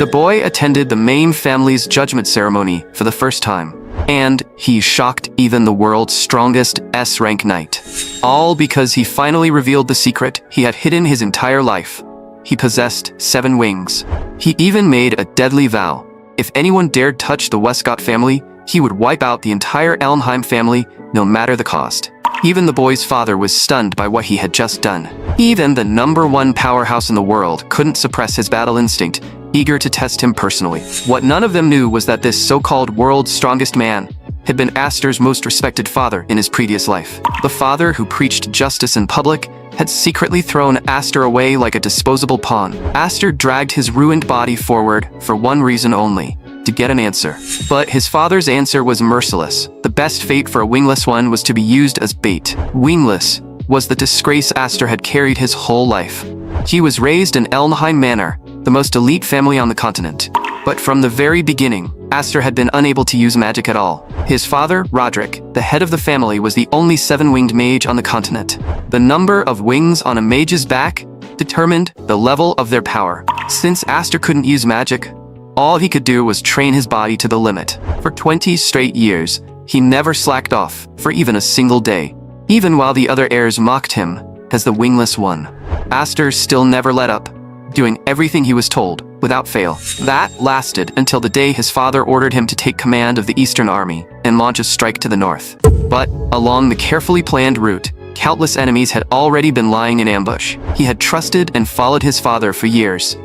The boy attended the main family's judgment ceremony for the first time, and he shocked even the world's strongest S-rank knight. All because he finally revealed the secret he had hidden his entire life. He possessed 7 wings. He even made a deadly vow. If anyone dared touch the Westcott family, he would wipe out the entire Elmheim family, no matter the cost. Even the boy's father was stunned by what he had just done. Even the #1 powerhouse in the world couldn't suppress his battle instinct, eager to test him personally. What none of them knew was that this so-called world's strongest man had been Aster's most respected father in his previous life. The father who preached justice in public had secretly thrown Aster away like a disposable pawn. Aster dragged his ruined body forward for one reason only: to get an answer. But his father's answer was merciless. The best fate for a wingless one was to be used as bait. Wingless was the disgrace Aster had carried his whole life. He was raised in Elmheim Manor, the most elite family on the continent. But from the very beginning, Aster had been unable to use magic at all. His father, Roderick, the head of the family, was the only 7-winged mage on the continent. The number of wings on a mage's back determined the level of their power. Since Aster couldn't use magic, all he could do was train his body to the limit. For 20 straight years, he never slacked off for even a single day, even while the other heirs mocked him as the wingless one. Aster still never let up, doing everything he was told, without fail. That lasted until the day his father ordered him to take command of the Eastern Army and launch a strike to the north. But along the carefully planned route, countless enemies had already been lying in ambush. He had trusted and followed his father for years,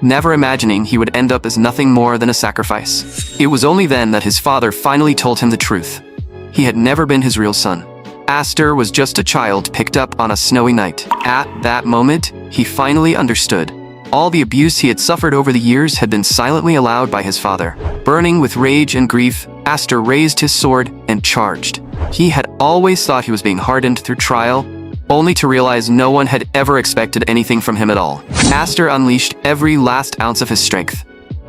never imagining he would end up as nothing more than a sacrifice. It was only then that his father finally told him the truth. He had never been his real son. Aster was just a child picked up on a snowy night. At that moment, he finally understood. All the abuse he had suffered over the years had been silently allowed by his father. Burning with rage and grief, Aster raised his sword and charged. He had always thought he was being hardened through trial, only to realize no one had ever expected anything from him at all. Aster unleashed every last ounce of his strength.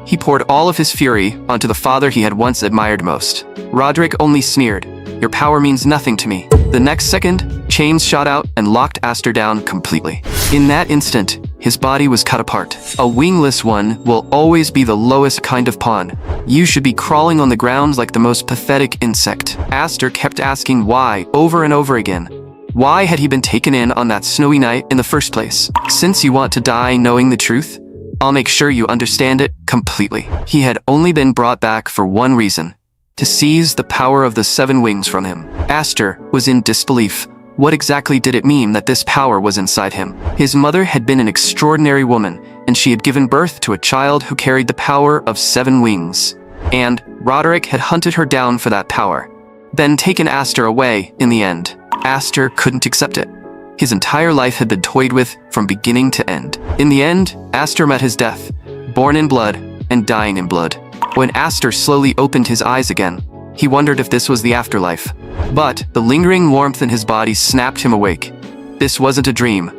He poured all of his fury onto the father he had once admired most. Roderick only sneered, "Your power means nothing to me." The next second, chains shot out and locked Aster down completely. In that instant, his body was cut apart. A wingless one will always be the lowest kind of pawn. You should be crawling on the ground like the most pathetic insect. Aster kept asking why over and over again. Why had he been taken in on that snowy night in the first place? Since you want to die knowing the truth, I'll make sure you understand it completely. He had only been brought back for one reason: to seize the power of the 7 wings from him. Aster was in disbelief. What exactly did it mean that this power was inside him? His mother had been an extraordinary woman, and she had given birth to a child who carried the power of 7 wings. And Roderick had hunted her down for that power, then taken Aster away in the end. Aster couldn't accept it. His entire life had been toyed with from beginning to end. In the end, Aster met his death, born in blood and dying in blood. When Aster slowly opened his eyes again, he wondered if this was the afterlife. But the lingering warmth in his body snapped him awake. This wasn't a dream.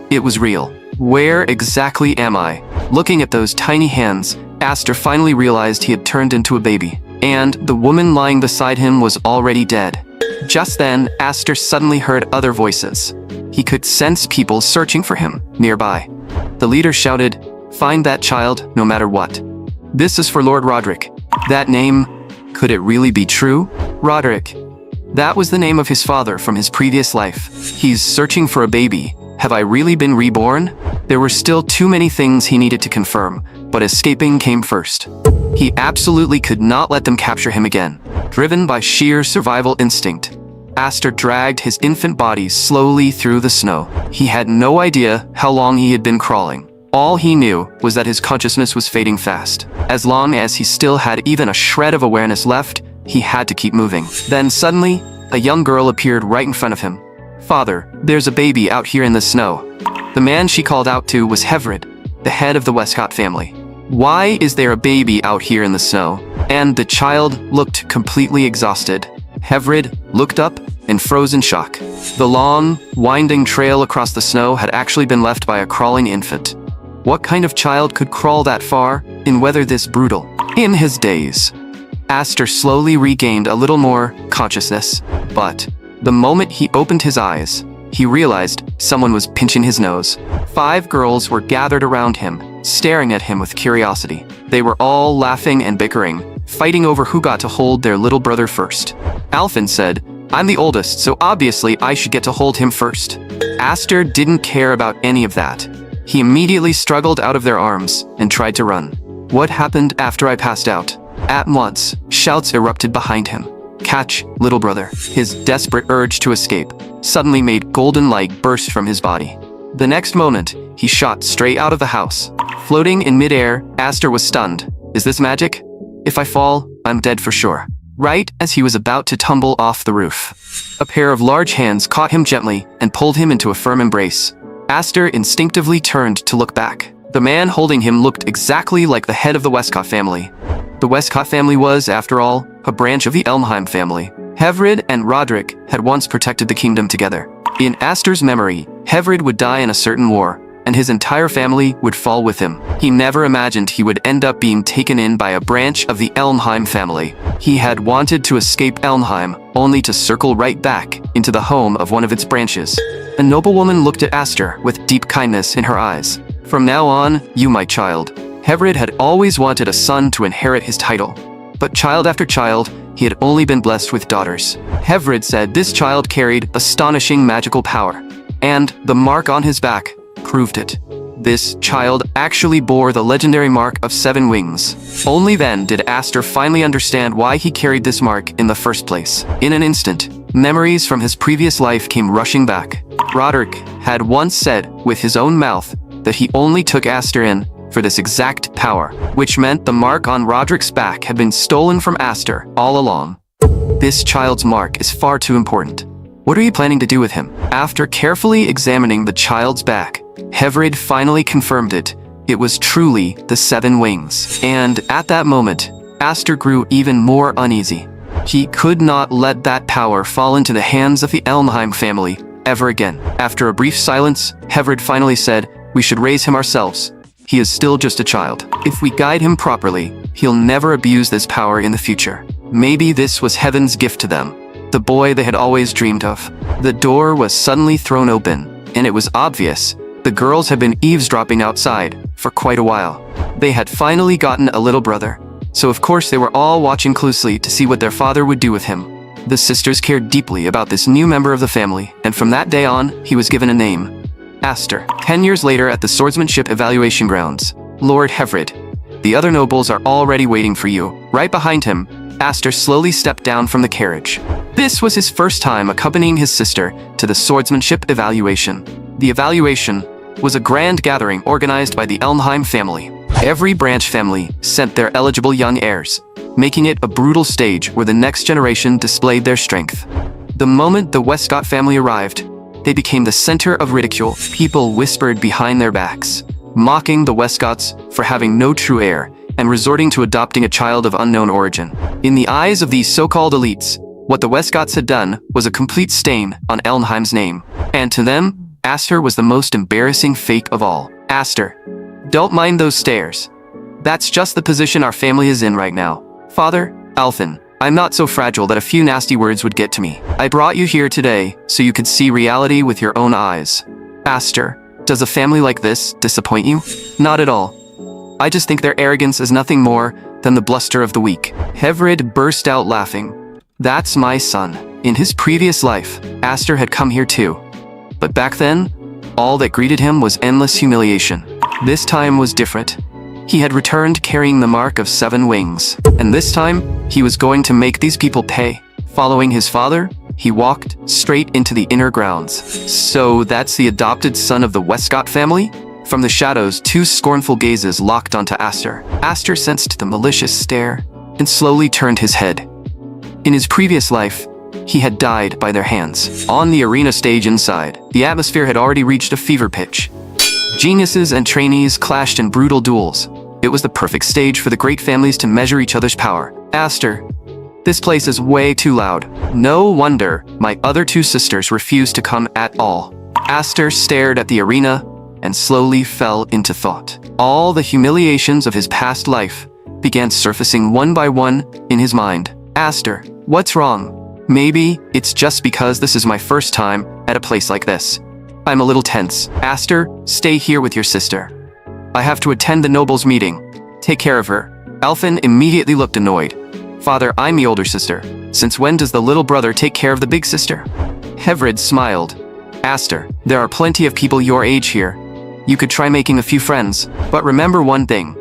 It was real. Where exactly am I? Looking at those tiny hands, Aster finally realized he had turned into a baby. And the woman lying beside him was already dead. Just then, Aster suddenly heard other voices. He could sense people searching for him nearby. The leader shouted, "Find that child, no matter what. This is for Lord Roderick." That name, could it really be true? Roderick. That was the name of his father from his previous life. He's searching for a baby. Have I really been reborn? There were still too many things he needed to confirm, but escaping came first. He absolutely could not let them capture him again. Driven by sheer survival instinct, Aster dragged his infant body slowly through the snow. He had no idea how long he had been crawling. All he knew was that his consciousness was fading fast. As long as he still had even a shred of awareness left, he had to keep moving. Then suddenly, a young girl appeared right in front of him. "Father, there's a baby out here in the snow." The man she called out to was Hevrid, the head of the Westcott family. "Why is there a baby out here in the snow?" And the child looked completely exhausted. Hevrid looked up and froze in shock. The long, winding trail across the snow had actually been left by a crawling infant. What kind of child could crawl that far in weather this brutal? In his daze, Aster slowly regained a little more consciousness, but the moment he opened his eyes, he realized someone was pinching his nose. 5 girls were gathered around him, staring at him with curiosity. They were all laughing and bickering, fighting over who got to hold their little brother first. Alfin said, "I'm the oldest, so obviously I should get to hold him first." Aster didn't care about any of that. He immediately struggled out of their arms and tried to run. "What happened after I passed out?" At once, shouts erupted behind him. "Catch, little brother." His desperate urge to escape suddenly made golden light burst from his body. The next moment, he shot straight out of the house. Floating in midair, Aster was stunned. "Is this magic? If I fall, I'm dead for sure." Right as he was about to tumble off the roof, a pair of large hands caught him gently and pulled him into a firm embrace. Aster instinctively turned to look back. The man holding him looked exactly like the head of the Westcott family. The Westcott family was, after all, a branch of the Elmheim family. Hevrid and Roderick had once protected the kingdom together. In Aster's memory, Hevrid would die in a certain war, and his entire family would fall with him. He never imagined he would end up being taken in by a branch of the Elmheim family. He had wanted to escape Elmheim, only to circle right back into the home of one of its branches. A noblewoman looked at Aster with deep kindness in her eyes. "From now on, you my child." Hevrid had always wanted a son to inherit his title, but child after child, he had only been blessed with daughters. Hevrid said this child carried astonishing magical power, and the mark on his back proved it. This child actually bore the legendary mark of 7 wings. Only then did Aster finally understand why he carried this mark in the first place. In an instant, memories from his previous life came rushing back. Roderick had once said with his own mouth that he only took Aster in for this exact power, which meant the mark on Roderick's back had been stolen from Aster all along. This child's mark is far too important. What are you planning to do with him? After carefully examining the child's back, Hevrid finally confirmed it. It was truly the 7 wings. And at that moment, Aster grew even more uneasy. He could not let that power fall into the hands of the Elmheim family ever again. After a brief silence, Hevrid finally said, "We should raise him ourselves. He is still just a child. If we guide him properly, he'll never abuse this power in the future." Maybe this was heaven's gift to them, the boy they had always dreamed of. The door was suddenly thrown open, and it was obvious the girls had been eavesdropping outside for quite a while. They had finally gotten a little brother, so of course they were all watching closely to see what their father would do with him. The sisters cared deeply about this new member of the family, and from that day on, he was given a name. Aster. 10 years later at the swordsmanship evaluation grounds. "Lord Hevrid, the other nobles are already waiting for you." Right behind him, Aster slowly stepped down from the carriage. This was his first time accompanying his sister to the swordsmanship evaluation. The evaluation was a grand gathering organized by the Elmheim family. Every branch family sent their eligible young heirs, making it a brutal stage where the next generation displayed their strength. The moment the Westcott family arrived, they became the center of ridicule. People whispered behind their backs, mocking the Westcotts for having no true heir and resorting to adopting a child of unknown origin. In the eyes of these so-called elites, what the Westcotts had done was a complete stain on Elmheim's name. And to them, Aster was the most embarrassing fake of all. "Aster, don't mind those stares. That's just the position our family is in right now. Father, Alfin, I'm not so fragile that a few nasty words would get to me. I brought you here today so you could see reality with your own eyes." "Aster, does a family like this disappoint you?" "Not at all. I just think their arrogance is nothing more than the bluster of the weak." Hevrid burst out laughing. "That's my son." In his previous life, Aster had come here too. But back then, all that greeted him was endless humiliation. This time was different. He had returned carrying the mark of 7 wings, and this time, he was going to make these people pay. Following his father, he walked straight into the inner grounds. "So that's the adopted son of the Westcott family?" From the shadows, 2 scornful gazes locked onto Aster. Aster sensed the malicious stare and slowly turned his head. In his previous life, he had died by their hands. On the arena stage inside, the atmosphere had already reached a fever pitch. Geniuses and trainees clashed in brutal duels. It was the perfect stage for the great families to measure each other's power. "Aster, this place is way too loud. No wonder my other 2 sisters refused to come at all." Aster stared at the arena and slowly fell into thought. All the humiliations of his past life began surfacing one by one in his mind. "Aster, what's wrong? Maybe it's just because this is my first time at a place like this. I'm a little tense. Aster, stay here with your sister. I have to attend the nobles' meeting. Take care of her. Alfin immediately looked annoyed. Father, I'm the older sister. Since when does the little brother take care of the big sister? Hevrid smiled. Aster, there are plenty of people your age here. You could try making a few friends, but remember one thing.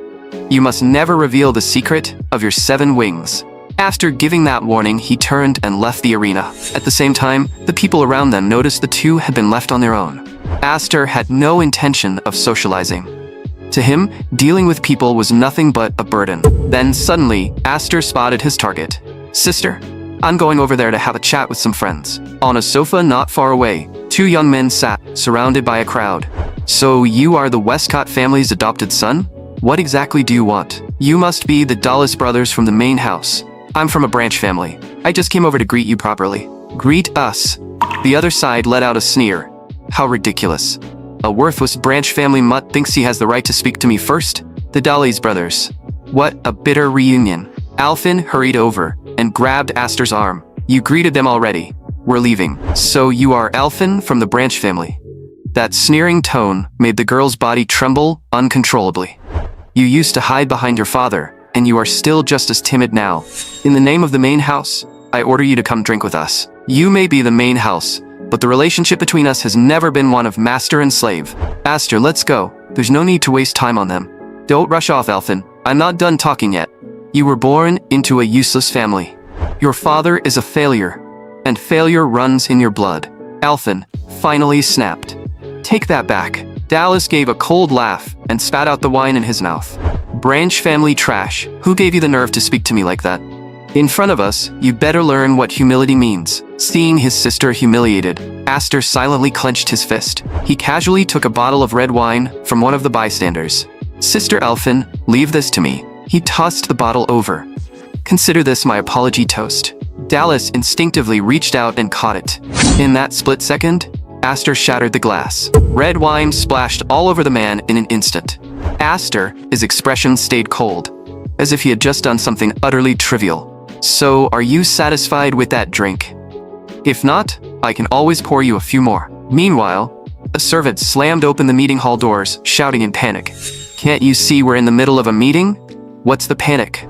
You must never reveal the secret of your 7 wings. After giving that warning, he turned and left the arena. At the same time, the people around them noticed the two had been left on their own. Aster had no intention of socializing. To him, dealing with people was nothing but a burden. Then suddenly, Aster spotted his target. Sister, I'm going over there to have a chat with some friends. On a sofa not far away, 2 young men sat, surrounded by a crowd. So you are the Westcott family's adopted son? What exactly do you want? You must be the Dallas brothers from the main house. I'm from a branch family. I just came over to greet you properly. Greet us. The other side let out a sneer. How ridiculous. A worthless branch family mutt thinks he has the right to speak to me first? The Dallas brothers. What a bitter reunion. Alfin hurried over and grabbed Aster's arm. You greeted them already. We're leaving. So you are Alfin from the branch family. That sneering tone made the girl's body tremble uncontrollably. You used to hide behind your father, and you are still just as timid now. In the name of the main house, I order you to come drink with us. You may be the main house, but the relationship between us has never been one of master and slave. Aster, let's go. There's no need to waste time on them. Don't rush off, Alfin. I'm not done talking yet. You were born into a useless family. Your father is a failure, and failure runs in your blood. Alfin finally snapped. Take that back. Dallas gave a cold laugh and spat out the wine in his mouth. Branch family trash. Who gave you the nerve to speak to me like that? In front of us, you better learn what humility means. Seeing his sister humiliated, Aster silently clenched his fist. He casually took a bottle of red wine from one of the bystanders. Sister Alfin, leave this to me. He tossed the bottle over. Consider this my apology toast. Dallas instinctively reached out and caught it. In that split second, Aster shattered the glass. Red wine splashed all over the man in an instant. Aster, his expression stayed cold, as if he had just done something utterly trivial. So, are you satisfied with that drink? If not, I can always pour you a few more. Meanwhile, a servant slammed open the meeting hall doors, shouting in panic. Can't you see we're in the middle of a meeting? What's the panic?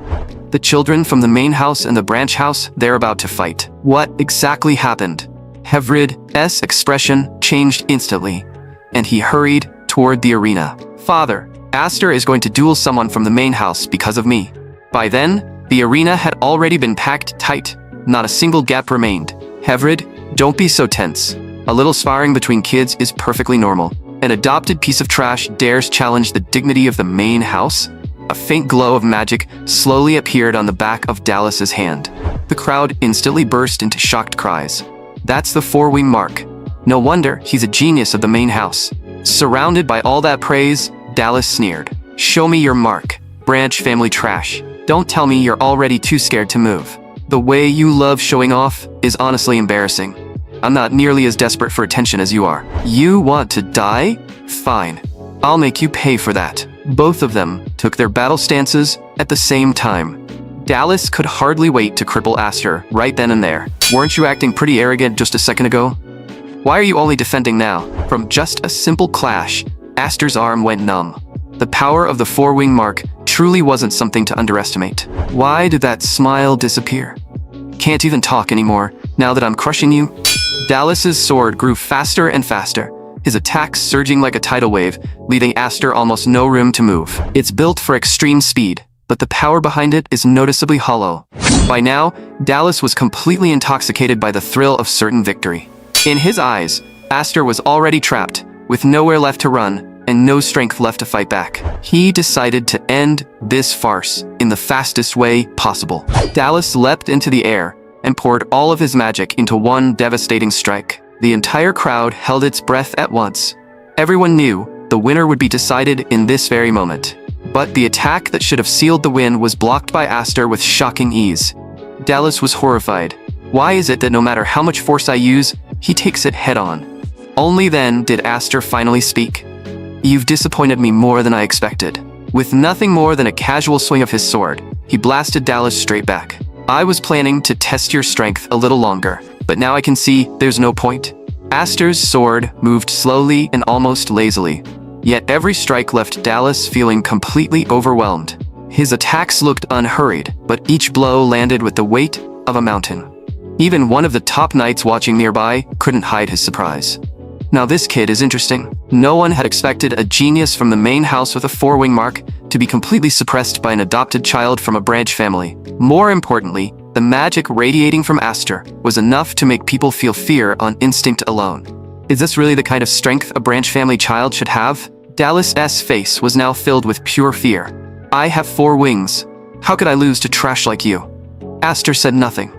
The children from the main house and the branch house, they're about to fight. What exactly happened? Hevrid's expression changed instantly, and he hurried toward the arena. Father, Aster is going to duel someone from the main house because of me. By then, the arena had already been packed tight. Not a single gap remained. Hevrid, don't be so tense. A little sparring between kids is perfectly normal. An adopted piece of trash dares challenge the dignity of the main house? A faint glow of magic slowly appeared on the back of Dallas's hand. The crowd instantly burst into shocked cries. That's the 4-wing mark. No wonder he's a genius of the main house. Surrounded by all that praise, Dallas sneered. Show me your mark, branch family trash. Don't tell me you're already too scared to move. The way you love showing off is honestly embarrassing. I'm not nearly as desperate for attention as you are. You want to die? Fine. I'll make you pay for that. Both of them took their battle stances at the same time. Dallas could hardly wait to cripple Aster right then and there. Weren't you acting pretty arrogant just a second ago? Why are you only defending now? From just a simple clash, Aster's arm went numb. The power of the 4-wing mark truly wasn't something to underestimate. Why did that smile disappear? Can't even talk anymore, now that I'm crushing you? Dallas's sword grew faster and faster, his attacks surging like a tidal wave, leaving Aster almost no room to move. It's built for extreme speed, but the power behind it is noticeably hollow. By now, Dallas was completely intoxicated by the thrill of certain victory. In his eyes, Aster was already trapped, with nowhere left to run, and no strength left to fight back. He decided to end this farce in the fastest way possible. Dallas leapt into the air and poured all of his magic into one devastating strike. The entire crowd held its breath at once. Everyone knew the winner would be decided in this very moment. But the attack that should have sealed the win was blocked by Aster with shocking ease. Dallas was horrified. Why is it that no matter how much force I use, he takes it head-on? Only then did Aster finally speak. You've disappointed me more than I expected. With nothing more than a casual swing of his sword, he blasted Dallas straight back. I was planning to test your strength a little longer, but now I can see there's no point. Astor's sword moved slowly and almost lazily, yet every strike left Dallas feeling completely overwhelmed. His attacks looked unhurried, but each blow landed with the weight of a mountain. Even one of the top knights watching nearby couldn't hide his surprise. Now this kid is interesting. No one had expected a genius from the main house with a 4-wing mark to be completely suppressed by an adopted child from a branch family. More importantly, the magic radiating from Astor was enough to make people feel fear on instinct alone. Is this really the kind of strength a branch family child should have? Dallas's face was now filled with pure fear. I have 4 wings. How could I lose to trash like you? Astor said nothing.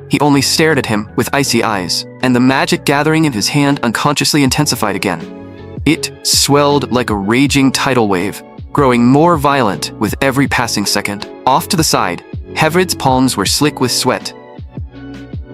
He only stared at him with icy eyes, and the magic gathering in his hand unconsciously intensified again. It swelled like a raging tidal wave, growing more violent with every passing second. Off to the side, Hevred's palms were slick with sweat.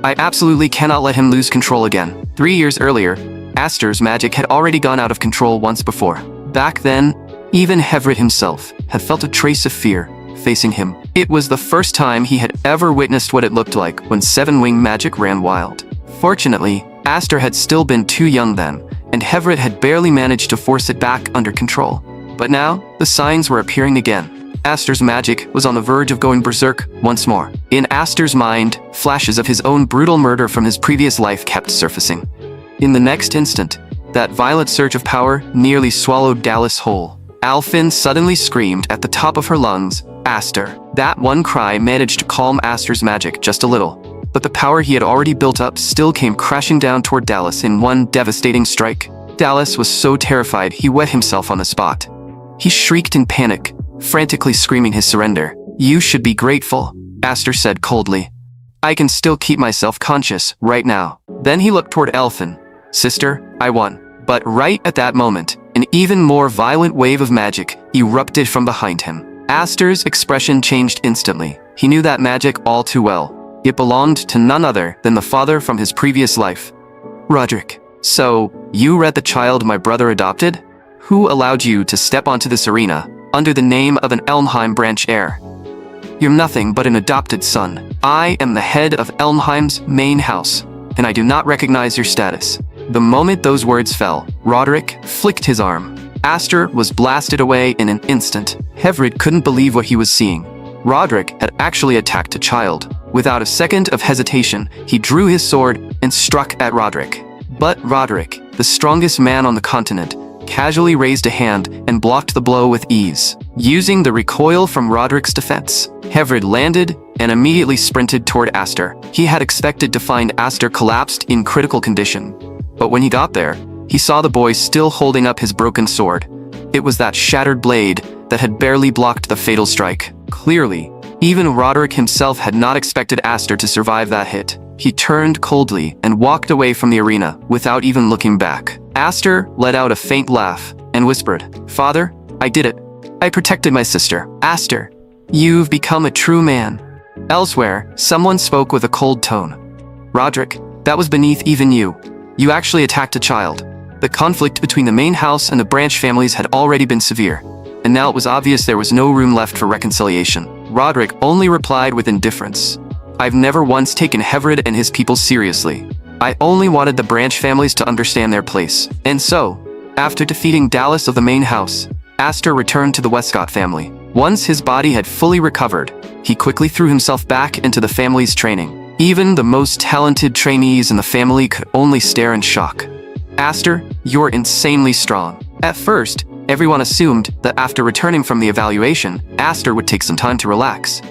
I absolutely cannot let him lose control again. 3 years earlier, Astor's magic had already gone out of control once before. Back then, even Hevred himself had felt a trace of fear facing him. It was the first time he had ever witnessed what it looked like when 7-wing magic ran wild. Fortunately, Astor had still been too young then, and Hevred had barely managed to force it back under control. But now, the signs were appearing again. Astor's magic was on the verge of going berserk once more. In Astor's mind, flashes of his own brutal murder from his previous life kept surfacing. In the next instant, that violent surge of power nearly swallowed Dallas whole. Alfin suddenly screamed at the top of her lungs, "Astor!" That one cry managed to calm Astor's magic just a little, but the power he had already built up still came crashing down toward Dallas in one devastating strike. Dallas was so terrified he wet himself on the spot. He shrieked in panic, frantically screaming his surrender. "You should be grateful," Astor said coldly. "I can still keep myself conscious right now." Then he looked toward Elfin. "Sister, I won." But right at that moment, an even more violent wave of magic erupted from behind him. Astor's expression changed instantly. He knew that magic all too well. It belonged to none other than the father from his previous life. "Roderick, so you read the child my brother adopted? Who allowed you to step onto this arena under the name of an Elmheim branch heir? You're nothing but an adopted son. I am the head of Elmheim's main house, and I do not recognize your status." The moment those words fell, Roderick flicked his arm. Astor was blasted away in an instant. Hevred couldn't believe what he was seeing. Roderick had actually attacked a child. Without a second of hesitation, he drew his sword and struck at Roderick. But Roderick, the strongest man on the continent, casually raised a hand and blocked the blow with ease. Using the recoil from Roderick's defense, Hevred landed and immediately sprinted toward Astor. He had expected to find Astor collapsed in critical condition. But when he got there, he saw the boy still holding up his broken sword. It was that shattered blade that had barely blocked the fatal strike. Clearly, even Roderick himself had not expected Astor to survive that hit. He turned coldly and walked away from the arena without even looking back. Astor let out a faint laugh and whispered, "Father, I did it. I protected my sister. Astor, you've become a true man." Elsewhere, someone spoke with a cold tone. "Roderick, that was beneath even you. You actually attacked a child." The conflict between the main house and the branch families had already been severe, and now it was obvious there was no room left for reconciliation. Roderick only replied with indifference. "I've never once taken Hevred and his people seriously. I only wanted the branch families to understand their place." And so, after defeating Dallas of the main house, Astor returned to the Westcott family. Once his body had fully recovered, he quickly threw himself back into the family's training. Even the most talented trainees in the family could only stare in shock. "Astor, you're insanely strong." At first, everyone assumed that after returning from the evaluation, Astor would take some time to relax.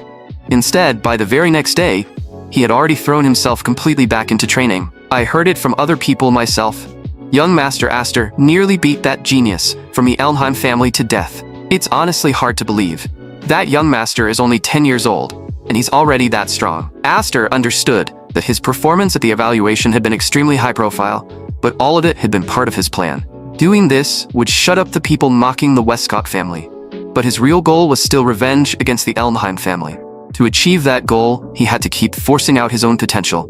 Instead, by the very next day, he had already thrown himself completely back into training. "I heard it from other people myself. Young Master Astor nearly beat that genius from the Elmheim family to death. It's honestly hard to believe. That young master is only 10 years old, and he's already that strong." Astor understood that his performance at the evaluation had been extremely high profile, but all of it had been part of his plan. Doing this would shut up the people mocking the Westcott family. But his real goal was still revenge against the Elmheim family. To achieve that goal, he had to keep forcing out his own potential.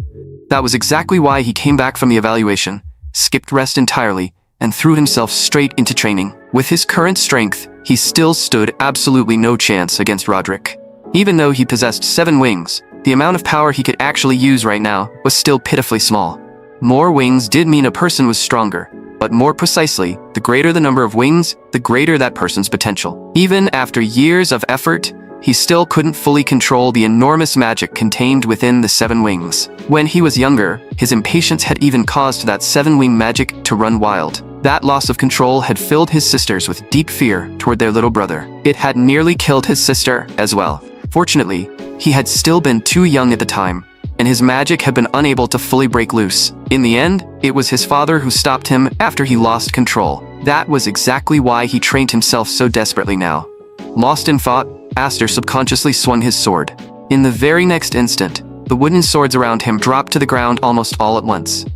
That was exactly why he came back from the evaluation, skipped rest entirely, and threw himself straight into training. With his current strength, he still stood absolutely no chance against Roderick. Even though he possessed 7 wings, the amount of power he could actually use right now was still pitifully small. More wings did mean a person was stronger, but more precisely, the greater the number of wings, the greater that person's potential. Even after years of effort, he still couldn't fully control the enormous magic contained within the 7 wings. When he was younger, his impatience had even caused that 7-wing magic to run wild. That loss of control had filled his sisters with deep fear toward their little brother. It had nearly killed his sister as well. Fortunately, he had still been too young at the time, and his magic had been unable to fully break loose. In the end, it was his father who stopped him after he lost control. That was exactly why he trained himself so desperately now. Lost in thought, Aster subconsciously swung his sword. In the very next instant, the wooden swords around him dropped to the ground almost all at once.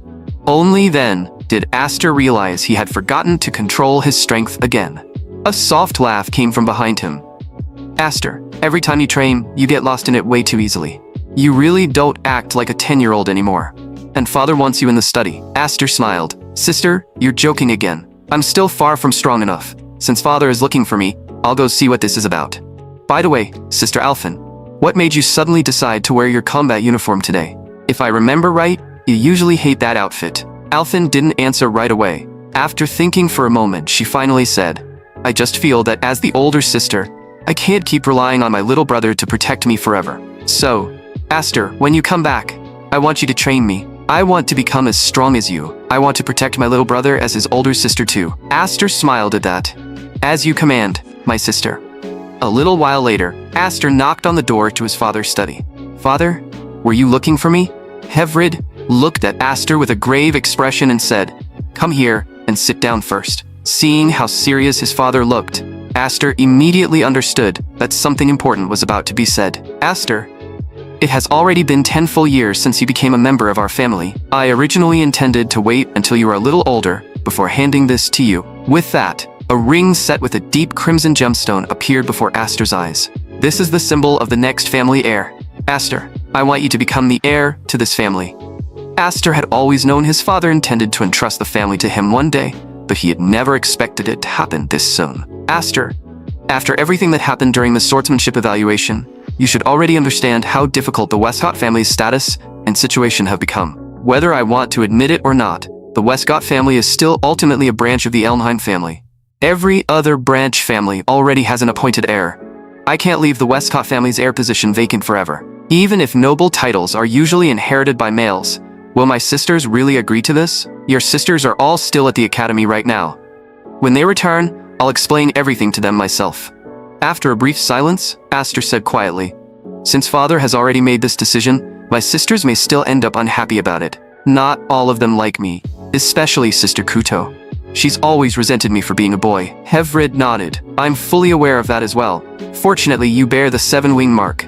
Only then did Aster realize he had forgotten to control his strength again. A soft laugh came from behind him. Aster, every time you train, you get lost in it way too easily. You really don't act like a 10-year-old anymore. And father wants you in the study. Aster smiled. Sister, you're joking again. I'm still far from strong enough. Since father is looking for me, I'll go see what this is about. By the way, Sister Alphen, what made you suddenly decide to wear your combat uniform today? If I remember right, you usually hate that outfit. Alphen didn't answer right away. After thinking for a moment, she finally said, I just feel that as the older sister, I can't keep relying on my little brother to protect me forever. So, Aster, when you come back, I want you to train me. I want to become as strong as you. I want to protect my little brother as his older sister too. Aster smiled at that. As you command, my sister. A little while later, Aster knocked on the door to his father's study. Father, were you looking for me? Hevrid looked at Aster with a grave expression and said, Come here and sit down first. Seeing how serious his father looked, Aster immediately understood that something important was about to be said. Aster, it has already been 10 full years since you became a member of our family. I originally intended to wait until you were a little older before handing this to you. With that, a ring set with a deep crimson gemstone appeared before Aster's eyes. This is the symbol of the next family heir. Aster, I want you to become the heir to this family. Aster had always known his father intended to entrust the family to him one day, but he had never expected it to happen this soon. Aster, after everything that happened during the swordsmanship evaluation, you should already understand how difficult the Westcott family's status and situation have become. Whether I want to admit it or not, the Westcott family is still ultimately a branch of the Elmheim family. Every other branch family already has an appointed heir. I can't leave the Westcott family's heir position vacant forever. Even if noble titles are usually inherited by males, will my sisters really agree to this? Your sisters are all still at the academy right now. When they return, I'll explain everything to them myself. After a brief silence, Aster said quietly, Since father has already made this decision, my sisters may still end up unhappy about it. Not all of them like me, especially Sister Kuto. She's always resented me for being a boy. Hevrid nodded. I'm fully aware of that as well. Fortunately, you bear the 7-wing mark.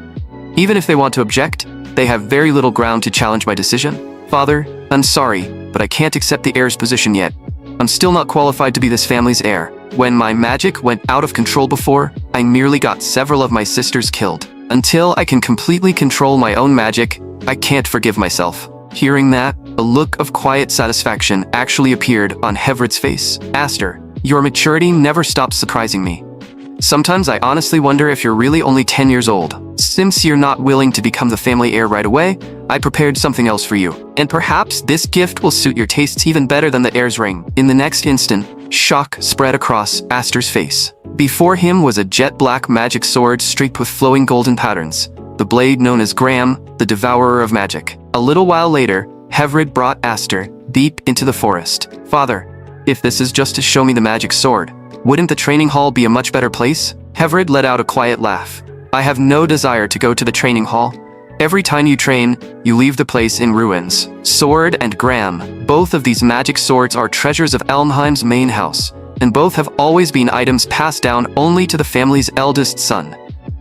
Even if they want to object, they have very little ground to challenge my decision. Father, I'm sorry, but I can't accept the heir's position yet. I'm still not qualified to be this family's heir. When my magic went out of control before, I merely got several of my sisters killed. Until I can completely control my own magic, I can't forgive myself. Hearing that, a look of quiet satisfaction actually appeared on Hevrid's face. Aster, your maturity never stops surprising me. Sometimes I honestly wonder if you're really only 10 years old. Since you're not willing to become the family heir right away, I prepared something else for you. And perhaps this gift will suit your tastes even better than the heir's ring. In the next instant, shock spread across Aster's face. Before him was a jet-black magic sword streaked with flowing golden patterns, the blade known as Graham, the Devourer of Magic. A little while later, Hevrid brought Aster deep into the forest. Father, if this is just to show me the magic sword, wouldn't the training hall be a much better place? Hevrid let out a quiet laugh. I have no desire to go to the training hall. Every time you train, you leave the place in ruins. Sword and Graham, both of these magic swords are treasures of Elmheim's main house, and both have always been items passed down only to the family's eldest son.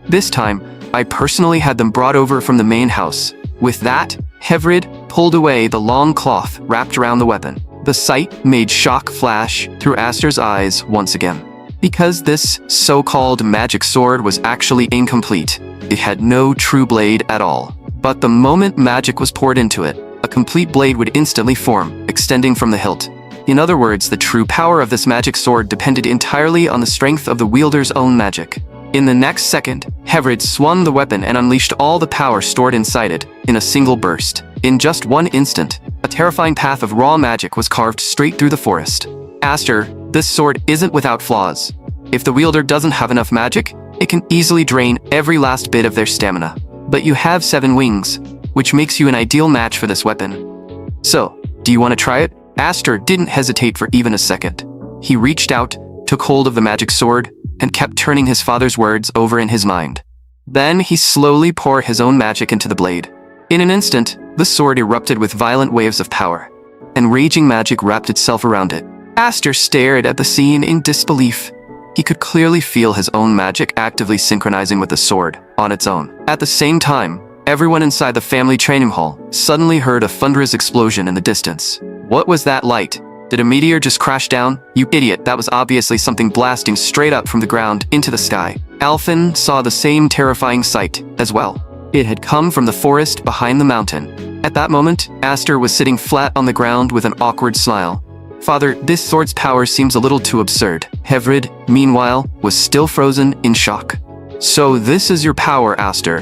This time, I personally had them brought over from the main house. With that, Hevrid pulled away the long cloth wrapped around the weapon. The sight made shock flash through Aster's eyes once again. Because this so-called magic sword was actually incomplete, it had no true blade at all. But the moment magic was poured into it, a complete blade would instantly form, extending from the hilt. In other words, the true power of this magic sword depended entirely on the strength of the wielder's own magic. In the next second, Hevrid swung the weapon and unleashed all the power stored inside it in a single burst. In just one instant, a terrifying path of raw magic was carved straight through the forest. Aster, this sword isn't without flaws. If the wielder doesn't have enough magic, it can easily drain every last bit of their stamina. But you have 7 wings, which makes you an ideal match for this weapon. So, do you want to try it? Aster didn't hesitate for even a second. He reached out, took hold of the magic sword, and kept turning his father's words over in his mind. Then he slowly poured his own magic into the blade. In an instant, the sword erupted with violent waves of power, and raging magic wrapped itself around it. Aster stared at the scene in disbelief. He could clearly feel his own magic actively synchronizing with the sword on its own. At the same time, everyone inside the family training hall suddenly heard a thunderous explosion in the distance. What was that light? Did a meteor just crash down? You idiot, that was obviously something blasting straight up from the ground into the sky. Alphen saw the same terrifying sight as well. It had come from the forest behind the mountain. At that moment, Aster was sitting flat on the ground with an awkward smile. Father, this sword's power seems a little too absurd. Hevrid, meanwhile, was still frozen in shock. So this is your power, Aster.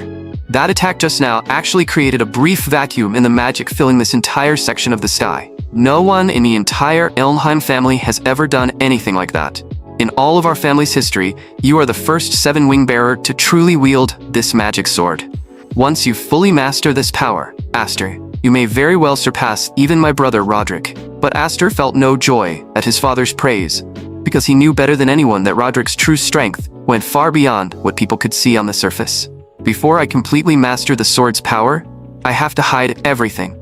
That attack just now actually created a brief vacuum in the magic filling this entire section of the sky. No one in the entire Ilnheim family has ever done anything like that. In all of our family's history, you are the first 7-wing bearer to truly wield this magic sword. Once you fully master this power, Aster, you may very well surpass even my brother Roderick. But Aster felt no joy at his father's praise, because he knew better than anyone that Roderick's true strength went far beyond what people could see on the surface. Before I completely master the sword's power, I have to hide everything.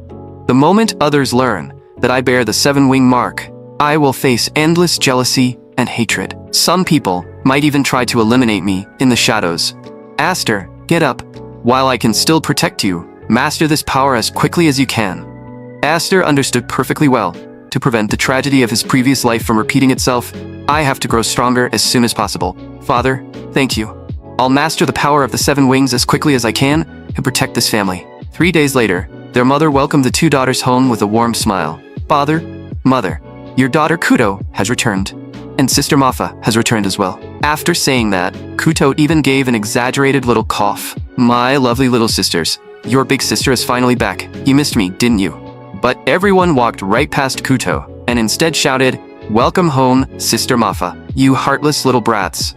The moment others learn that I bear the 7-wing mark, I will face endless jealousy and hatred. Some people might even try to eliminate me in the shadows. Aster, get up. While I can still protect you, master this power as quickly as you can. Aster understood perfectly well. To prevent the tragedy of his previous life from repeating itself, I have to grow stronger as soon as possible. Father, thank you. I'll master the power of the 7 wings as quickly as I can and protect this family. 3 days later, their mother welcomed the 2 daughters home with a warm smile. Father, Mother, your daughter Kuto has returned, and Sister Mafa has returned as well. After saying that, Kuto even gave an exaggerated little cough. My lovely little sisters, your big sister is finally back. You missed me, didn't you? But everyone walked right past Kuto and instead shouted, "Welcome home, Sister Mafa. You heartless little brats.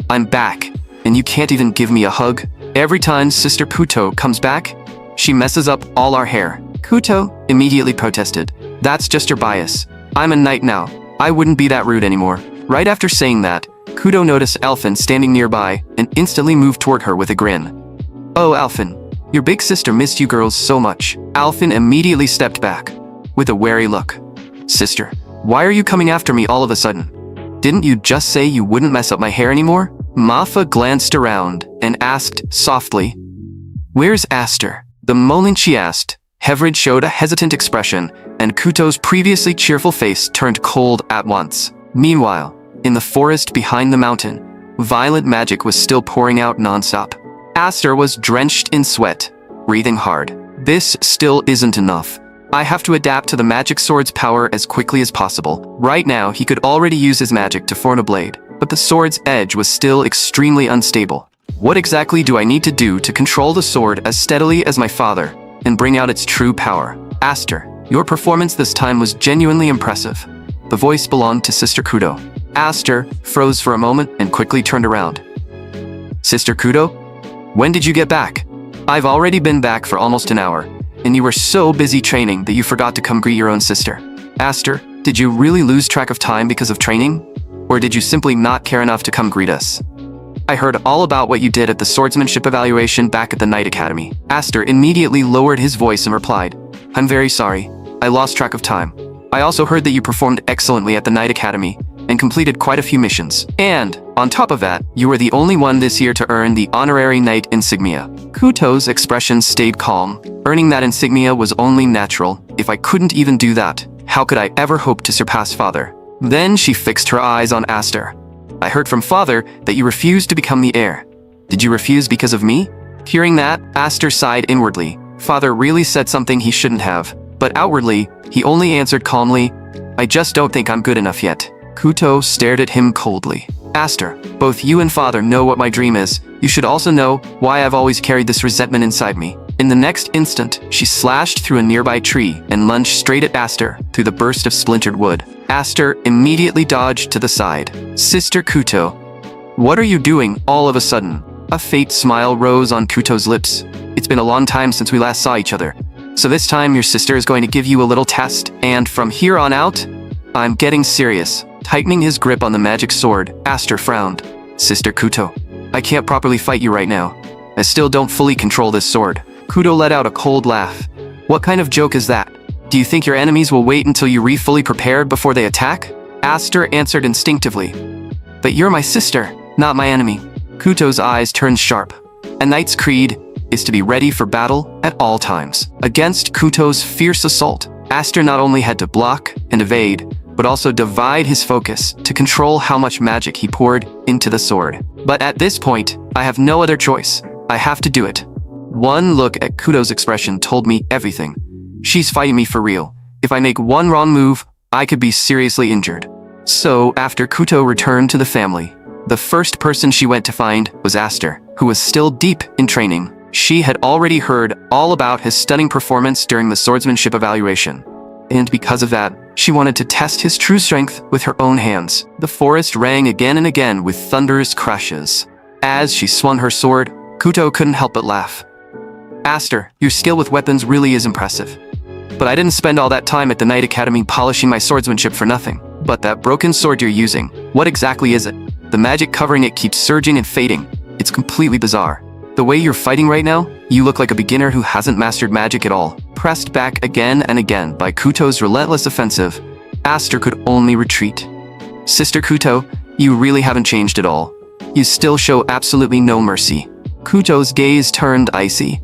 I'm back, and you can't even give me a hug. Every time Sister Kuto comes back, she messes up all our hair." Kuto immediately protested. "That's just your bias. I'm a knight now. I wouldn't be that rude anymore." Right after saying that, Kuto noticed Alphen standing nearby and instantly moved toward her with a grin. "Oh, Alphen, your big sister missed you girls so much." Alphen immediately stepped back with a wary look. "Sister, why are you coming after me all of a sudden? Didn't you just say you wouldn't mess up my hair anymore?" Mafa glanced around and asked softly, "Where's Aster?" The moment she asked, Hevrid showed a hesitant expression, and Kuto's previously cheerful face turned cold at once. Meanwhile, in the forest behind the mountain, violent magic was still pouring out non-stop. Aster was drenched in sweat, breathing hard. This still isn't enough. I have to adapt to the magic sword's power as quickly as possible. Right now, he could already use his magic to form a blade, but the sword's edge was still extremely unstable. What exactly do I need to do to control the sword as steadily as my father and bring out its true power? Aster, your performance this time was genuinely impressive. The voice belonged to Sister Kuto. Aster froze for a moment and quickly turned around. "Sister Kuto? When did you get back?" "I've already been back for almost an hour, and you were so busy training that you forgot to come greet your own sister." "Aster, did you really lose track of time because of training? Or did you simply not care enough to come greet us?" "I heard all about what you did at the swordsmanship evaluation back at the Knight Academy." Aster immediately lowered his voice and replied, "I'm very sorry. I lost track of time. I also heard that you performed excellently at the Knight Academy and completed quite a few missions. And, on top of that, you were the only one this year to earn the honorary knight insignia." Kuto's expression stayed calm. Earning that insignia was only natural. If I couldn't even do that, how could I ever hope to surpass Father? Then she fixed her eyes on Aster. "I heard from Father that you refused to become the heir. Did you refuse because of me?" Hearing that, Aster sighed inwardly. Father really said something he shouldn't have. But outwardly, he only answered calmly, "I just don't think I'm good enough yet." Kuto stared at him coldly. "Aster, both you and Father know what my dream is. You should also know why I've always carried this resentment inside me. In the next instant, she slashed through a nearby tree and lunged straight at Aster through the burst of splintered wood. Aster immediately dodged to the side. Sister Kuto, what are you doing all of a sudden? A faint smile rose on Kuto's lips. It's been a long time since we last saw each other. So this time your sister is going to give you a little test, and from here on out, I'm getting serious. Tightening his grip on the magic sword, Aster frowned. Sister Kuto, I can't properly fight you right now. I still don't fully control this sword. Kuto let out a cold laugh. What kind of joke is that? Do you think your enemies will wait until you're fully prepared before they attack? Aster answered instinctively. But you're my sister, not my enemy. Kuto's eyes turned sharp. A knight's creed is to be ready for battle at all times. Against Kuto's fierce assault, Aster not only had to block and evade, but also divide his focus to control how much magic he poured into the sword. But at this point, I have no other choice. I have to do it. One look at Kuto's expression told me everything. She's fighting me for real. If I make one wrong move, I could be seriously injured. So, after Kuto returned to the family, the first person she went to find was Aster, who was still deep in training. She had already heard all about his stunning performance during the swordsmanship evaluation. And because of that, she wanted to test his true strength with her own hands. The forest rang again and again with thunderous crashes. As she swung her sword, Kuto couldn't help but laugh. Aster, your skill with weapons really is impressive. But I didn't spend all that time at the Knight Academy polishing my swordsmanship for nothing. But that broken sword you're using, what exactly is it? The magic covering it keeps surging and fading. It's completely bizarre. The way you're fighting right now, you look like a beginner who hasn't mastered magic at all. Pressed back again and again by Kuto's relentless offensive, Aster could only retreat. Sister Kuto, you really haven't changed at all. You still show absolutely no mercy. Kuto's gaze turned icy.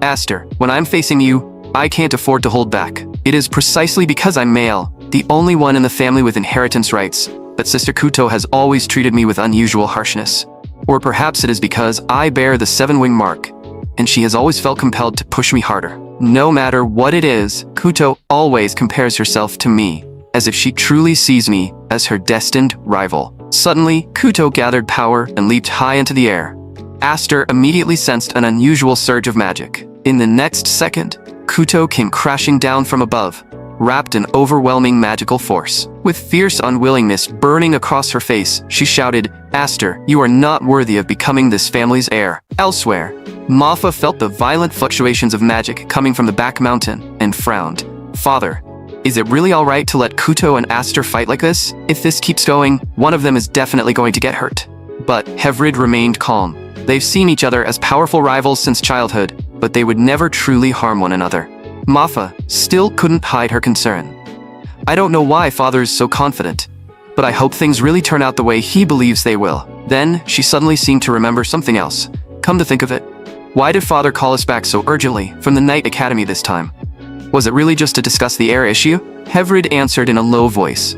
Aster, when I'm facing you, I can't afford to hold back. It is precisely because I'm male, the only one in the family with inheritance rights, that Sister Kuto has always treated me with unusual harshness. Or perhaps it is because I bear the 7-wing mark, and she has always felt compelled to push me harder. No matter what it is, Kuto always compares herself to me, as if she truly sees me as her destined rival. Suddenly, Kuto gathered power and leaped high into the air. Aster immediately sensed an unusual surge of magic. In the next second, Kuto came crashing down from above, wrapped in overwhelming magical force. With fierce unwillingness burning across her face, she shouted, Aster, you are not worthy of becoming this family's heir. Elsewhere, MANHWA felt the violent fluctuations of magic coming from the back mountain and frowned. Father, is it really alright to let Kuto and Aster fight like this? If this keeps going, one of them is definitely going to get hurt. But Hevrid remained calm. They've seen each other as powerful rivals since childhood, but they would never truly harm one another. MANHWA still couldn't hide her concern. I don't know why Father is so confident, but I hope things really turn out the way he believes they will. Then, she suddenly seemed to remember something else. Come to think of it, why did Father call us back so urgently from the Knight Academy this time? Was it really just to discuss the heir issue? Hevrid answered in a low voice.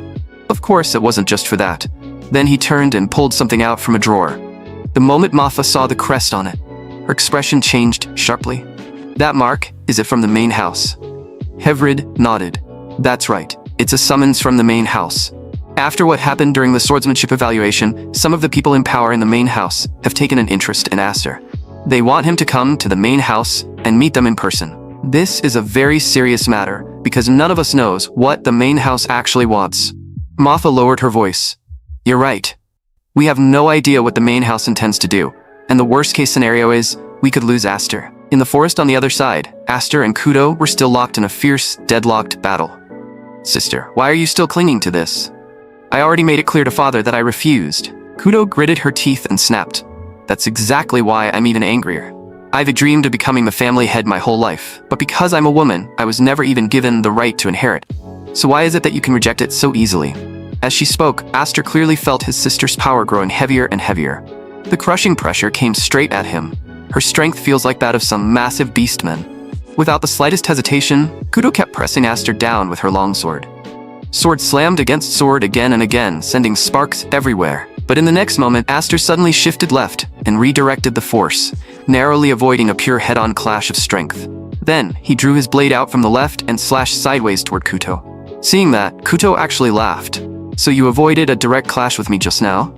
Of course it wasn't just for that. Then he turned and pulled something out from a drawer. The moment MANHWA saw the crest on it, her expression changed sharply. That mark, is it from the main house? Hevrid nodded. That's right, it's a summons from the main house. After what happened during the swordsmanship evaluation, some of the people in power in the main house have taken an interest in Aster. They want him to come to the main house and meet them in person. This is a very serious matter, because none of us knows what the main house actually wants. MANHWA lowered her voice. You're right. We have no idea what the main house intends to do, and the worst case scenario is, we could lose Aster. In the forest on the other side, Aster and Kuto were still locked in a fierce, deadlocked battle. Sister, why are you still clinging to this? I already made it clear to Father that I refused. Kuto gritted her teeth and snapped. That's exactly why I'm even angrier. I've dreamed of becoming the family head my whole life, but because I'm a woman, I was never even given the right to inherit. So why is it that you can reject it so easily? As she spoke, Aster clearly felt his sister's power growing heavier and heavier. The crushing pressure came straight at him. Her strength feels like that of some massive beastman. Without the slightest hesitation, Kuto kept pressing Aster down with her longsword. Sword slammed against sword again and again, sending sparks everywhere. But in the next moment, Aster suddenly shifted left and redirected the force, narrowly avoiding a pure head-on clash of strength. Then, he drew his blade out from the left and slashed sideways toward Kuto. Seeing that, Kuto actually laughed. So you avoided a direct clash with me just now?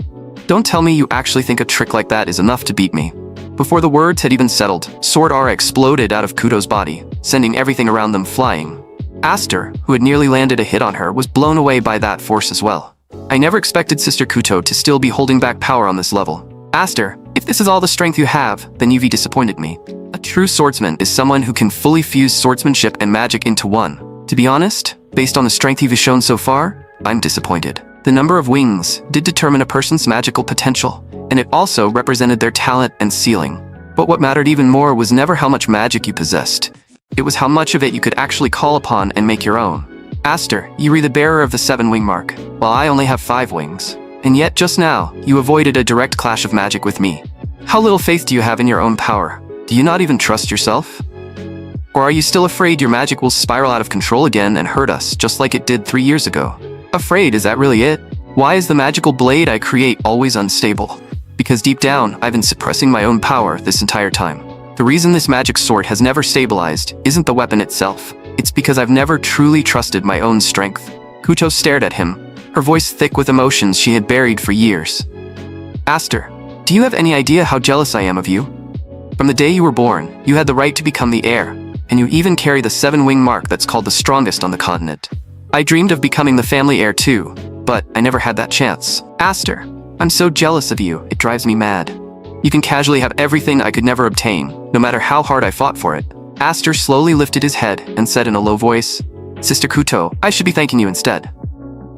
Don't tell me you actually think a trick like that is enough to beat me. Before the words had even settled, sword aura exploded out of Kuto's body, sending everything around them flying. Aster, who had nearly landed a hit on her, was blown away by that force as well. I never expected Sister Kuto to still be holding back power on this level. Aster, if this is all the strength you have, then you've disappointed me. A true swordsman is someone who can fully fuse swordsmanship and magic into one. To be honest, based on the strength you've shown so far, I'm disappointed. The number of wings did determine a person's magical potential, and it also represented their talent and ceiling. But what mattered even more was never how much magic you possessed. It was how much of it you could actually call upon and make your own. Aster, you are the bearer of the 7-wing mark, while I only have 5 wings. And yet, just now, you avoided a direct clash of magic with me. How little faith do you have in your own power? Do you not even trust yourself? Or are you still afraid your magic will spiral out of control again and hurt us, just like it did 3 years ago? Afraid, is that really it? Why is the magical blade I create always unstable? Because deep down, I've been suppressing my own power this entire time. The reason this magic sword has never stabilized isn't the weapon itself. It's because I've never truly trusted my own strength. Kuto stared at him, her voice thick with emotions she had buried for years. Aster, do you have any idea how jealous I am of you? From the day you were born, you had the right to become the heir, and you even carry the 7-wing mark that's called the strongest on the continent. I dreamed of becoming the family heir too, but I never had that chance. Aster, I'm so jealous of you, it drives me mad. You can casually have everything I could never obtain, no matter how hard I fought for it. Aster slowly lifted his head and said in a low voice, Sister Kuto, I should be thanking you instead.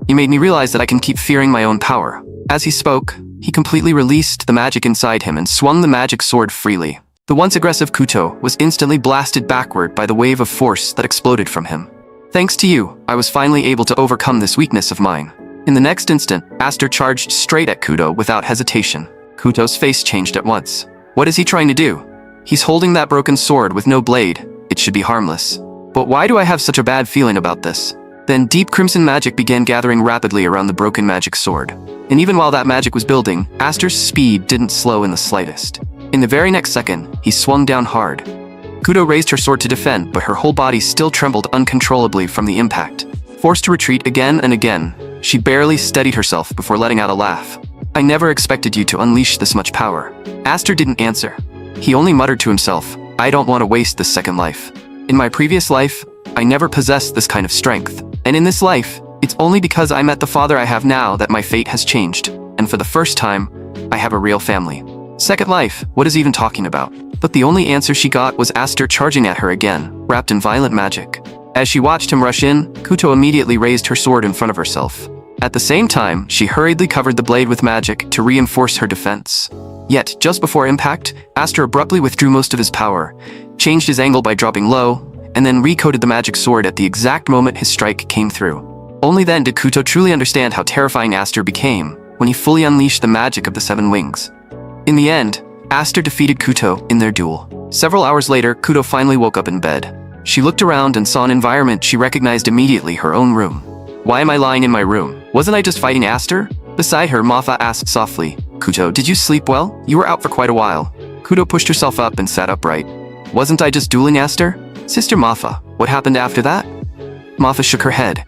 You made me realize that I can keep fearing my own power. As he spoke, he completely released the magic inside him and swung the magic sword freely. The once aggressive Kuto was instantly blasted backward by the wave of force that exploded from him. Thanks to you, I was finally able to overcome this weakness of mine. In the next instant, Aster charged straight at Kuto without hesitation. Kuto's face changed at once. What is he trying to do? He's holding that broken sword with no blade. It should be harmless. But why do I have such a bad feeling about this? Then deep crimson magic began gathering rapidly around the broken magic sword. And even while that magic was building, Aster's speed didn't slow in the slightest. In the very next second, he swung down hard. Kuto raised her sword to defend, but her whole body still trembled uncontrollably from the impact. Forced to retreat again and again, she barely steadied herself before letting out a laugh. I never expected you to unleash this much power. Aster didn't answer. He only muttered to himself, I don't want to waste this second life. In my previous life, I never possessed this kind of strength. And in this life, it's only because I met the father I have now that my fate has changed. And for the first time, I have a real family. Second life, what is he even talking about? But the only answer she got was Aster charging at her again, wrapped in violent magic. As she watched him rush in, Kuto immediately raised her sword in front of herself. At the same time, she hurriedly covered the blade with magic to reinforce her defense. Yet, just before impact, Aster abruptly withdrew most of his power, changed his angle by dropping low, and then recoded the magic sword at the exact moment his strike came through. Only then did Kuto truly understand how terrifying Aster became, when he fully unleashed the magic of the 7 wings. In the end, Aster defeated Kuto in their duel. Several hours later, Kuto finally woke up in bed. She looked around and saw an environment she recognized immediately, her own room. Why am I lying in my room? Wasn't I just fighting Aster? Beside her, Mafa asked softly, Kuto, did you sleep well? You were out for quite a while. Kuto pushed herself up and sat upright. Wasn't I just dueling Aster? Sister Mafa, what happened after that? Mafa shook her head.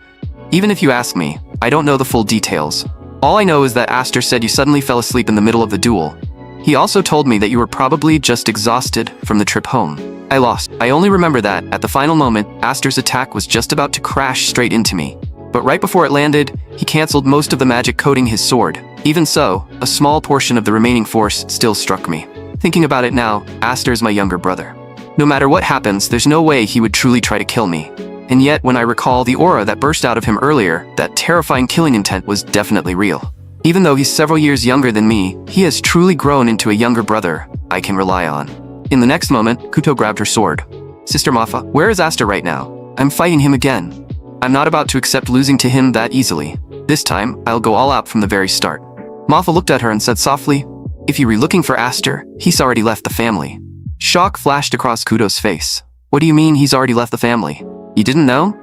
Even if you ask me, I don't know the full details. All I know is that Aster said you suddenly fell asleep in the middle of the duel. He also told me that you were probably just exhausted from the trip home. I lost. I only remember that, at the final moment, Aster's attack was just about to crash straight into me. But right before it landed, he canceled most of the magic coating his sword. Even so, a small portion of the remaining force still struck me. Thinking about it now, Aster is my younger brother. No matter what happens, there's no way he would truly try to kill me. And yet, when I recall the aura that burst out of him earlier, that terrifying killing intent was definitely real. Even though he's several years younger than me, he has truly grown into a younger brother I can rely on. In the next moment, Kuto grabbed her sword. Sister Mafa, where is Aster right now? I'm fighting him again. I'm not about to accept losing to him that easily. This time, I'll go all out from the very start. Mafa looked at her and said softly, if you were looking for Aster, he's already left the family. Shock flashed across Kuto's face. What do you mean he's already left the family? You didn't know?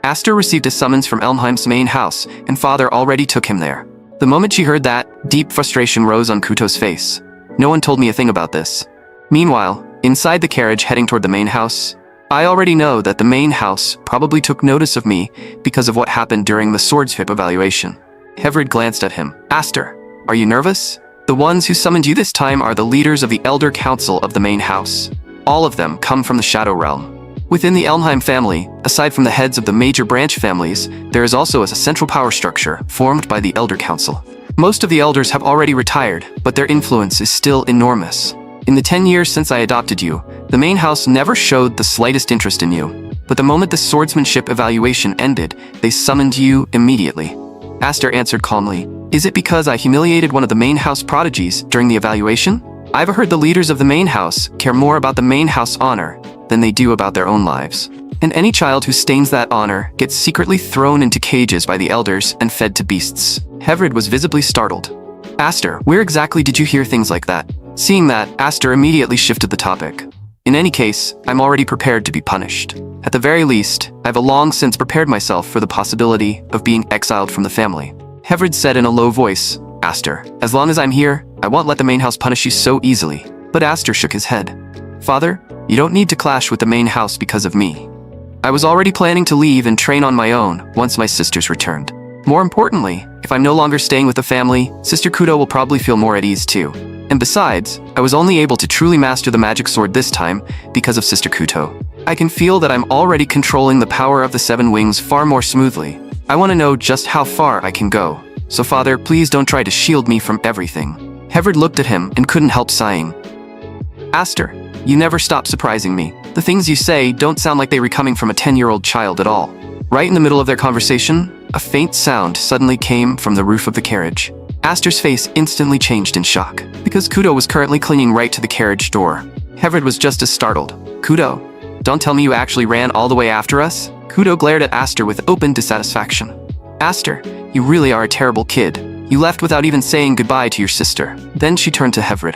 Aster received a summons from Elmheim's main house, and father already took him there. The moment she heard that, deep frustration rose on Kuto's face. No one told me a thing about this. Meanwhile, inside the carriage heading toward the main house, I already know that the main house probably took notice of me because of what happened during the swordsmanship evaluation. Hevrid glanced at him. Aster, are you nervous? The ones who summoned you this time are the leaders of the Elder Council of the main house. All of them come from the Shadow Realm. Within the Elmheim family, aside from the heads of the major branch families, there is also a central power structure formed by the Elder Council. Most of the elders have already retired, but their influence is still enormous. In the 10 years since I adopted you, the main house never showed the slightest interest in you. But the moment the swordsmanship evaluation ended, they summoned you immediately. Aster answered calmly, "Is it because I humiliated one of the main house prodigies during the evaluation? I've heard the leaders of the main house care more about the main house honor than they do about their own lives. And any child who stains that honor gets secretly thrown into cages by the elders and fed to beasts." Hevrid was visibly startled. "Aster, where exactly did you hear things like that?" Seeing that, Aster immediately shifted the topic. "In any case, I'm already prepared to be punished. At the very least, I've long since prepared myself for the possibility of being exiled from the family." Hevrid said in a low voice, "Aster, as long as I'm here, I won't let the main house punish you so easily." But Aster shook his head. "Father, you don't need to clash with the main house because of me. I was already planning to leave and train on my own once my sisters returned. More importantly, if I'm no longer staying with the family, Sister Kudo will probably feel more at ease too. And besides, I was only able to truly master the magic sword this time because of Sister Kuto. I can feel that I'm already controlling the power of the 7 wings far more smoothly. I want to know just how far I can go. So Father, please don't try to shield me from everything." Hevrid looked at him and couldn't help sighing. "Aster, you never stop surprising me. The things you say don't sound like they were coming from a 10-year-old child at all." Right in the middle of their conversation, a faint sound suddenly came from the roof of the carriage. Aster's face instantly changed in shock, because Kudo was currently clinging right to the carriage door. Hevrid was just as startled. "Kudo, don't tell me you actually ran all the way after us?" Kudo glared at Aster with open dissatisfaction. "Aster, you really are a terrible kid. You left without even saying goodbye to your sister." Then she turned to Hevrid.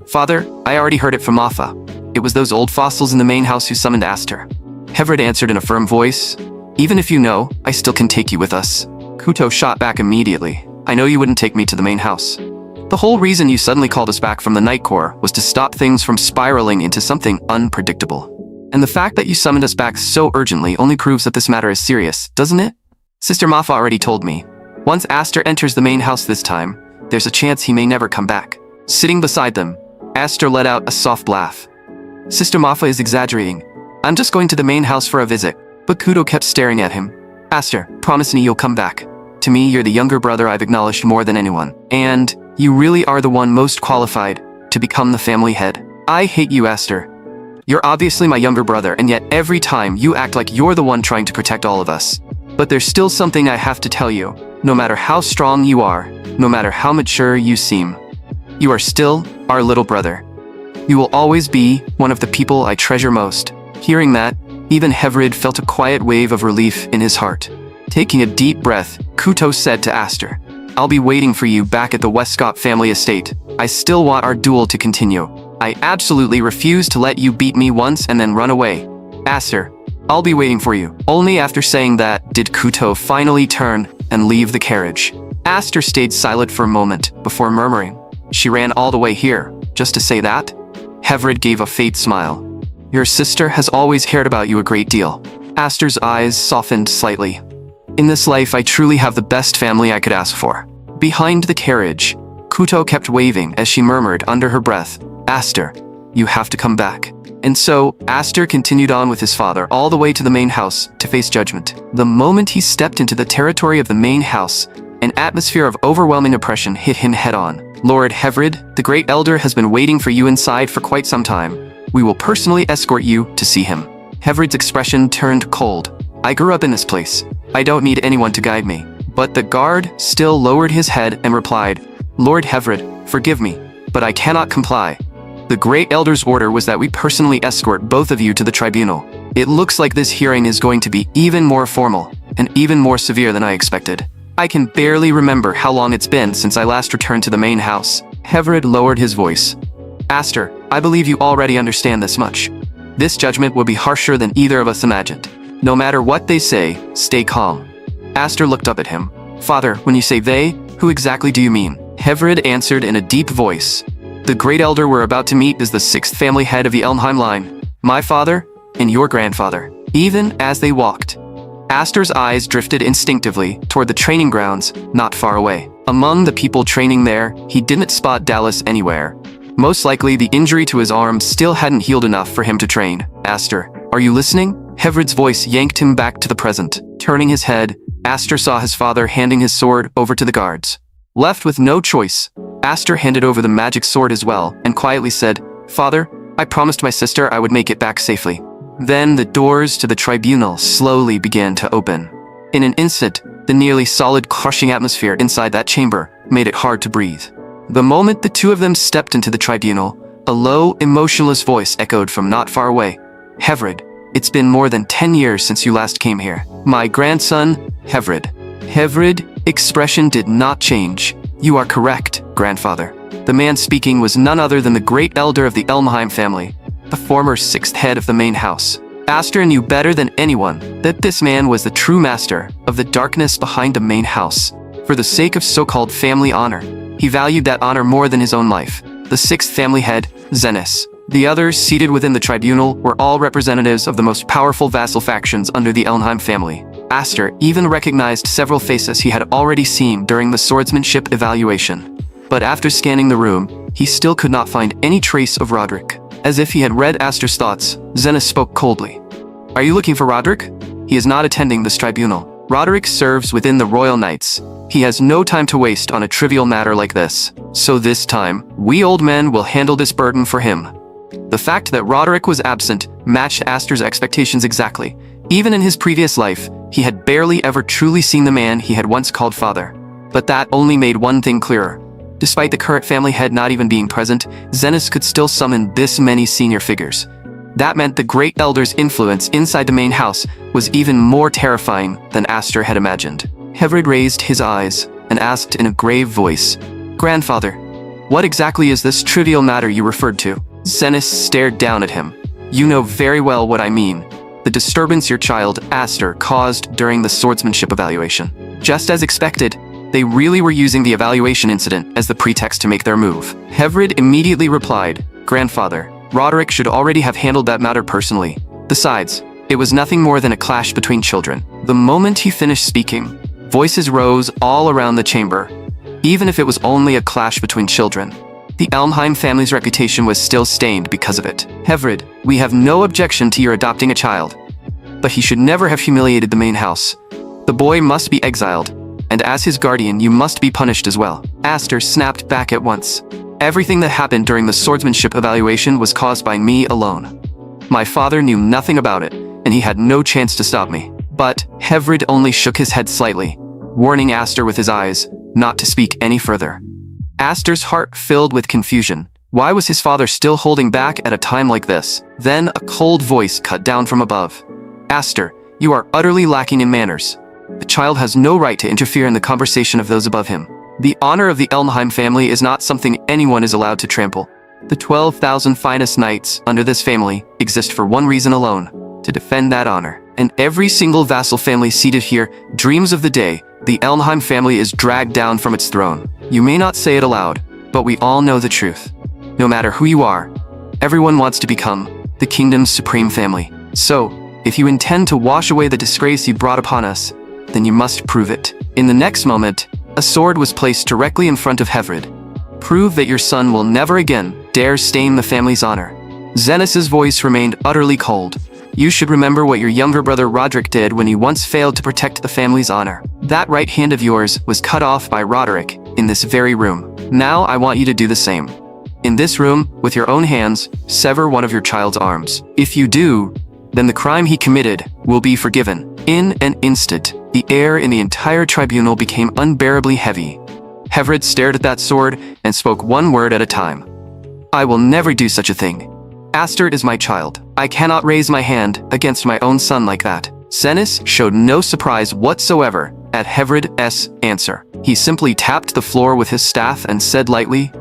"Father, I already heard it from Mafa. It was those old fossils in the main house who summoned Aster." Hevrid answered in a firm voice, "Even if you know, I still can take you with us." Kuto shot back immediately. "I know you wouldn't take me to the main house. The whole reason you suddenly called us back from the Night Corps was to stop things from spiraling into something unpredictable. And the fact that you summoned us back so urgently only proves that this matter is serious, doesn't it? Sister Mafa already told me. Once Aster enters the main house this time, there's a chance he may never come back." Sitting beside them, Aster let out a soft laugh. "Sister Mafa is exaggerating. I'm just going to the main house for a visit." But Kudo kept staring at him. "Aster, promise me you'll come back. To me, you're the younger brother I've acknowledged more than anyone. And you really are the one most qualified to become the family head. I hate you, Aster. You're obviously my younger brother, and yet every time you act like you're the one trying to protect all of us. But there's still something I have to tell you. No matter how strong you are, no matter how mature you seem, you are still our little brother. You will always be one of the people I treasure most." Hearing that, even Hevrid felt a quiet wave of relief in his heart. Taking a deep breath, Kuto said to Aster, "I'll be waiting for you back at the Westcott family estate. I still want our duel to continue. I absolutely refuse to let you beat me once and then run away. Aster, I'll be waiting for you." Only after saying that did Kuto finally turn and leave the carriage. Aster stayed silent for a moment before murmuring, "She ran all the way here, just to say that?" Hevrid gave a faint smile. "Your sister has always cared about you a great deal." Aster's eyes softened slightly. "In this life, I truly have the best family I could ask for." Behind the carriage, Kuto kept waving as she murmured under her breath, "Aster, you have to come back." And so, Aster continued on with his father all the way to the main house to face judgment. The moment he stepped into the territory of the main house, an atmosphere of overwhelming oppression hit him head-on. "Lord Hevrid, the Great Elder has been waiting for you inside for quite some time. We will personally escort you to see him." Hevrid's expression turned cold. "I grew up in this place. I don't need anyone to guide me." But the guard still lowered his head and replied, "Lord Hevrid, forgive me, but I cannot comply. The Great Elder's order was that we personally escort both of you to the tribunal. It looks like this hearing is going to be even more formal and even more severe than I expected. I can barely remember how long it's been since I last returned to the main house." Hevrid lowered his voice. "Aster, I believe you already understand this much. This judgment will be harsher than either of us imagined. No matter what they say, stay calm." Aster looked up at him. "Father, when you say they, who exactly do you mean?" Hevrid answered in a deep voice. "The Great Elder we're about to meet is the 6th family head of the Elmheim line, my father and your grandfather." Even as they walked, Aster's eyes drifted instinctively toward the training grounds not far away. Among the people training there, he didn't spot Dallas anywhere. Most likely, the injury to his arm still hadn't healed enough for him to train. Aster, are you listening? Hevred's voice yanked him back to the present. Turning his head, Aster saw his father handing his sword over to the guards. Left with no choice, Aster handed over the magic sword as well and quietly said, "Father, I promised my sister I would make it back safely." Then the doors to the tribunal slowly began to open. In an instant, the nearly solid, crushing atmosphere inside that chamber made it hard to breathe. The moment the two of them stepped into the tribunal, a low, emotionless voice echoed from not far away. "Hevred, it's been more than 10 years since you last came here. My grandson, Hevred." Hevred's expression did not change. "You are correct, grandfather." The man speaking was none other than the great elder of the Elmheim family, the former sixth head of the main house. Aster knew better than anyone that this man was the true master of the darkness behind the main house. For the sake of so-called family honor, he valued that honor more than his own life. The sixth family head, Zenis. The others seated within the tribunal were all representatives of the most powerful vassal factions under the Elmheim family. Aster even recognized several faces he had already seen during the swordsmanship evaluation. But after scanning the room, he still could not find any trace of Roderick. As if he had read Aster's thoughts, Zenis spoke coldly. "Are you looking for Roderick? He is not attending this tribunal. Roderick serves within the Royal Knights. He has no time to waste on a trivial matter like this. So this time, we old men will handle this burden for him." The fact that Roderick was absent matched Aster's expectations exactly. Even in his previous life, he had barely ever truly seen the man he had once called father. But that only made one thing clearer. Despite the current family head not even being present, Zenis could still summon this many senior figures. That meant the great elder's influence inside the main house was even more terrifying than Aster had imagined. Hevred raised his eyes and asked in a grave voice, "Grandfather, what exactly is this trivial matter you referred to?" Zenis stared down at him. "You know very well what I mean. The disturbance your child, Aster, caused during the swordsmanship evaluation." Just as expected, they really were using the evaluation incident as the pretext to make their move. Hevred immediately replied, "Grandfather, Roderick should already have handled that matter personally. Besides, it was nothing more than a clash between children." The moment he finished speaking, voices rose all around the chamber. Even if it was only a clash between children, the Elmheim family's reputation was still stained because of it. "Hevred, we have no objection to your adopting a child, but he should never have humiliated the main house. The boy must be exiled, and as his guardian you must be punished as well." Aster snapped back at once. "Everything that happened during the swordsmanship evaluation was caused by me alone. My father knew nothing about it, and he had no chance to stop me." But Hevred only shook his head slightly, warning Aster with his eyes not to speak any further. Aster's heart filled with confusion. Why was his father still holding back at a time like this? Then a cold voice cut down from above. "Aster, you are utterly lacking in manners. The child has no right to interfere in the conversation of those above him. The honor of the Elmheim family is not something anyone is allowed to trample. The 12,000 finest knights under this family exist for one reason alone, to defend that honor. And every single vassal family seated here dreams of the day the Elmheim family is dragged down from its throne. You may not say it aloud, but we all know the truth. No matter who you are, everyone wants to become the kingdom's supreme family. So, if you intend to wash away the disgrace you brought upon us, then you must prove it." In the next moment, a sword was placed directly in front of Hevred. "Prove that your son will never again dare stain the family's honor." Zenis's voice remained utterly cold. "You should remember what your younger brother Roderick did when he once failed to protect the family's honor. That right hand of yours was cut off by Roderick in this very room. Now I want you to do the same. In this room, with your own hands, sever one of your child's arms. If you do, then the crime he committed will be forgiven." In an instant, the air in the entire tribunal became unbearably heavy. Hevred stared at that sword and spoke one word at a time. "I will never do such a thing. Aster is my child. I cannot raise my hand against my own son like that." Zenis showed no surprise whatsoever at Hevred's answer. He simply tapped the floor with his staff and said lightly,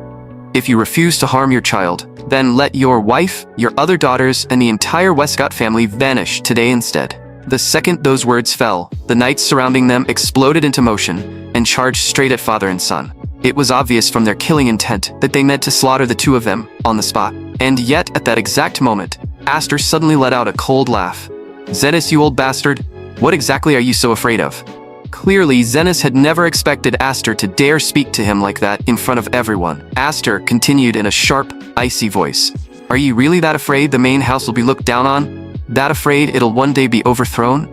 "If you refuse to harm your child, then let your wife, your other daughters, and the entire Westcott family vanish today instead." The second those words fell, the knights surrounding them exploded into motion and charged straight at father and son. It was obvious from their killing intent that they meant to slaughter the two of them on the spot. And yet, at that exact moment, Aster suddenly let out a cold laugh. "Zenis, you old bastard, what exactly are you so afraid of?" Clearly, Zenos had never expected Aster to dare speak to him like that in front of everyone. Aster continued in a sharp, icy voice. Are you really that afraid the main house will be looked down on? That afraid it'll one day be overthrown?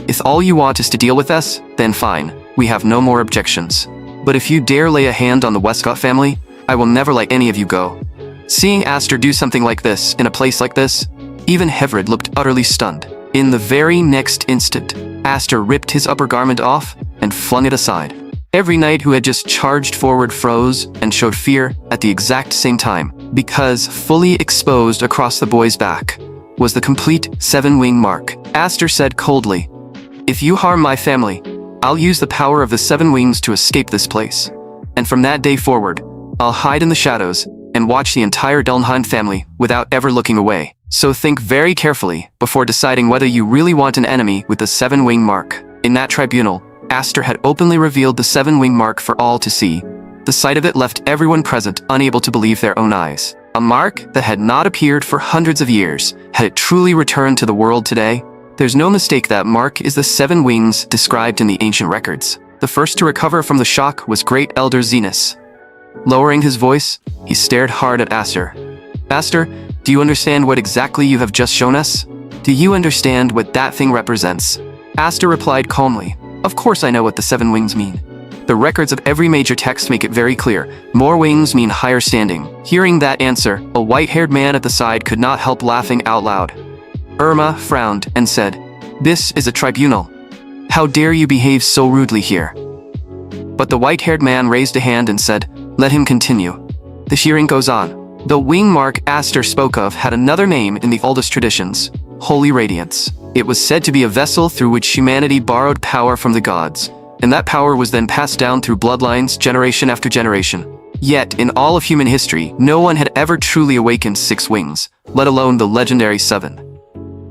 If all you want is to deal with us, then fine. We have no more objections. But if you dare lay a hand on the Westcott family, I will never let any of you go. Seeing Aster do something like this in a place like this, even Hevrid looked utterly stunned. In the very next instant, Aster ripped his upper garment off and flung it aside. Every knight who had just charged forward froze and showed fear at the exact same time, because fully exposed across the boy's back was the complete 7-wing mark. Aster said coldly, "If you harm my family, I'll use the power of the 7 wings to escape this place. And from that day forward, I'll hide in the shadows and watch the entire Elnheim family without ever looking away. So think very carefully before deciding whether you really want an enemy with the 7-wing mark." In that tribunal, Aster had openly revealed the 7-wing mark for all to see. The sight of it left everyone present unable to believe their own eyes. A mark that had not appeared for hundreds of years. Had it truly returned to the world today? There's no mistake that mark is the 7 wings described in the ancient records. The first to recover from the shock was Great Elder Zenos. Lowering his voice, he stared hard at Aster. "Aster, do you understand what exactly you have just shown us? Do you understand what that thing represents?" Aster replied calmly, "Of course I know what the 7 wings mean. The records of every major text make it very clear. More wings mean higher standing." Hearing that answer, a white-haired man at the side could not help laughing out loud. Irma frowned and said, "This is a tribunal. How dare you behave so rudely here?" But the white-haired man raised a hand and said, "Let him continue." The hearing goes on. The wing mark Aster spoke of had another name in the oldest traditions, Holy Radiance. It was said to be a vessel through which humanity borrowed power from the gods, and that power was then passed down through bloodlines generation after generation. Yet, in all of human history, no one had ever truly awakened 6 wings, let alone the legendary 7.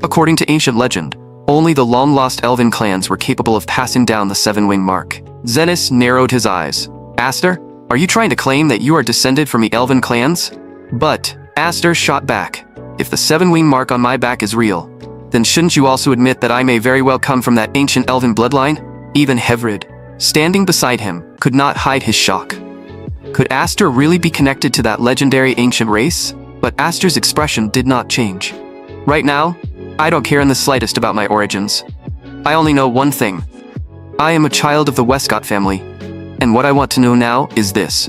According to ancient legend, only the long-lost elven clans were capable of passing down the 7-wing mark. Zenos narrowed his eyes. "Aster, are you trying to claim that you are descended from the elven clans?" But Aster shot back, "If the 7-wing mark on my back is real, then shouldn't you also admit that I may very well come from that ancient elven bloodline?" Even Hevrid, standing beside him, could not hide his shock. Could Aster really be connected to that legendary ancient race? But Aster's expression did not change. "Right now, I don't care in the slightest about my origins. I only know one thing. I am a child of the Westcott family, and what I want to know now is this.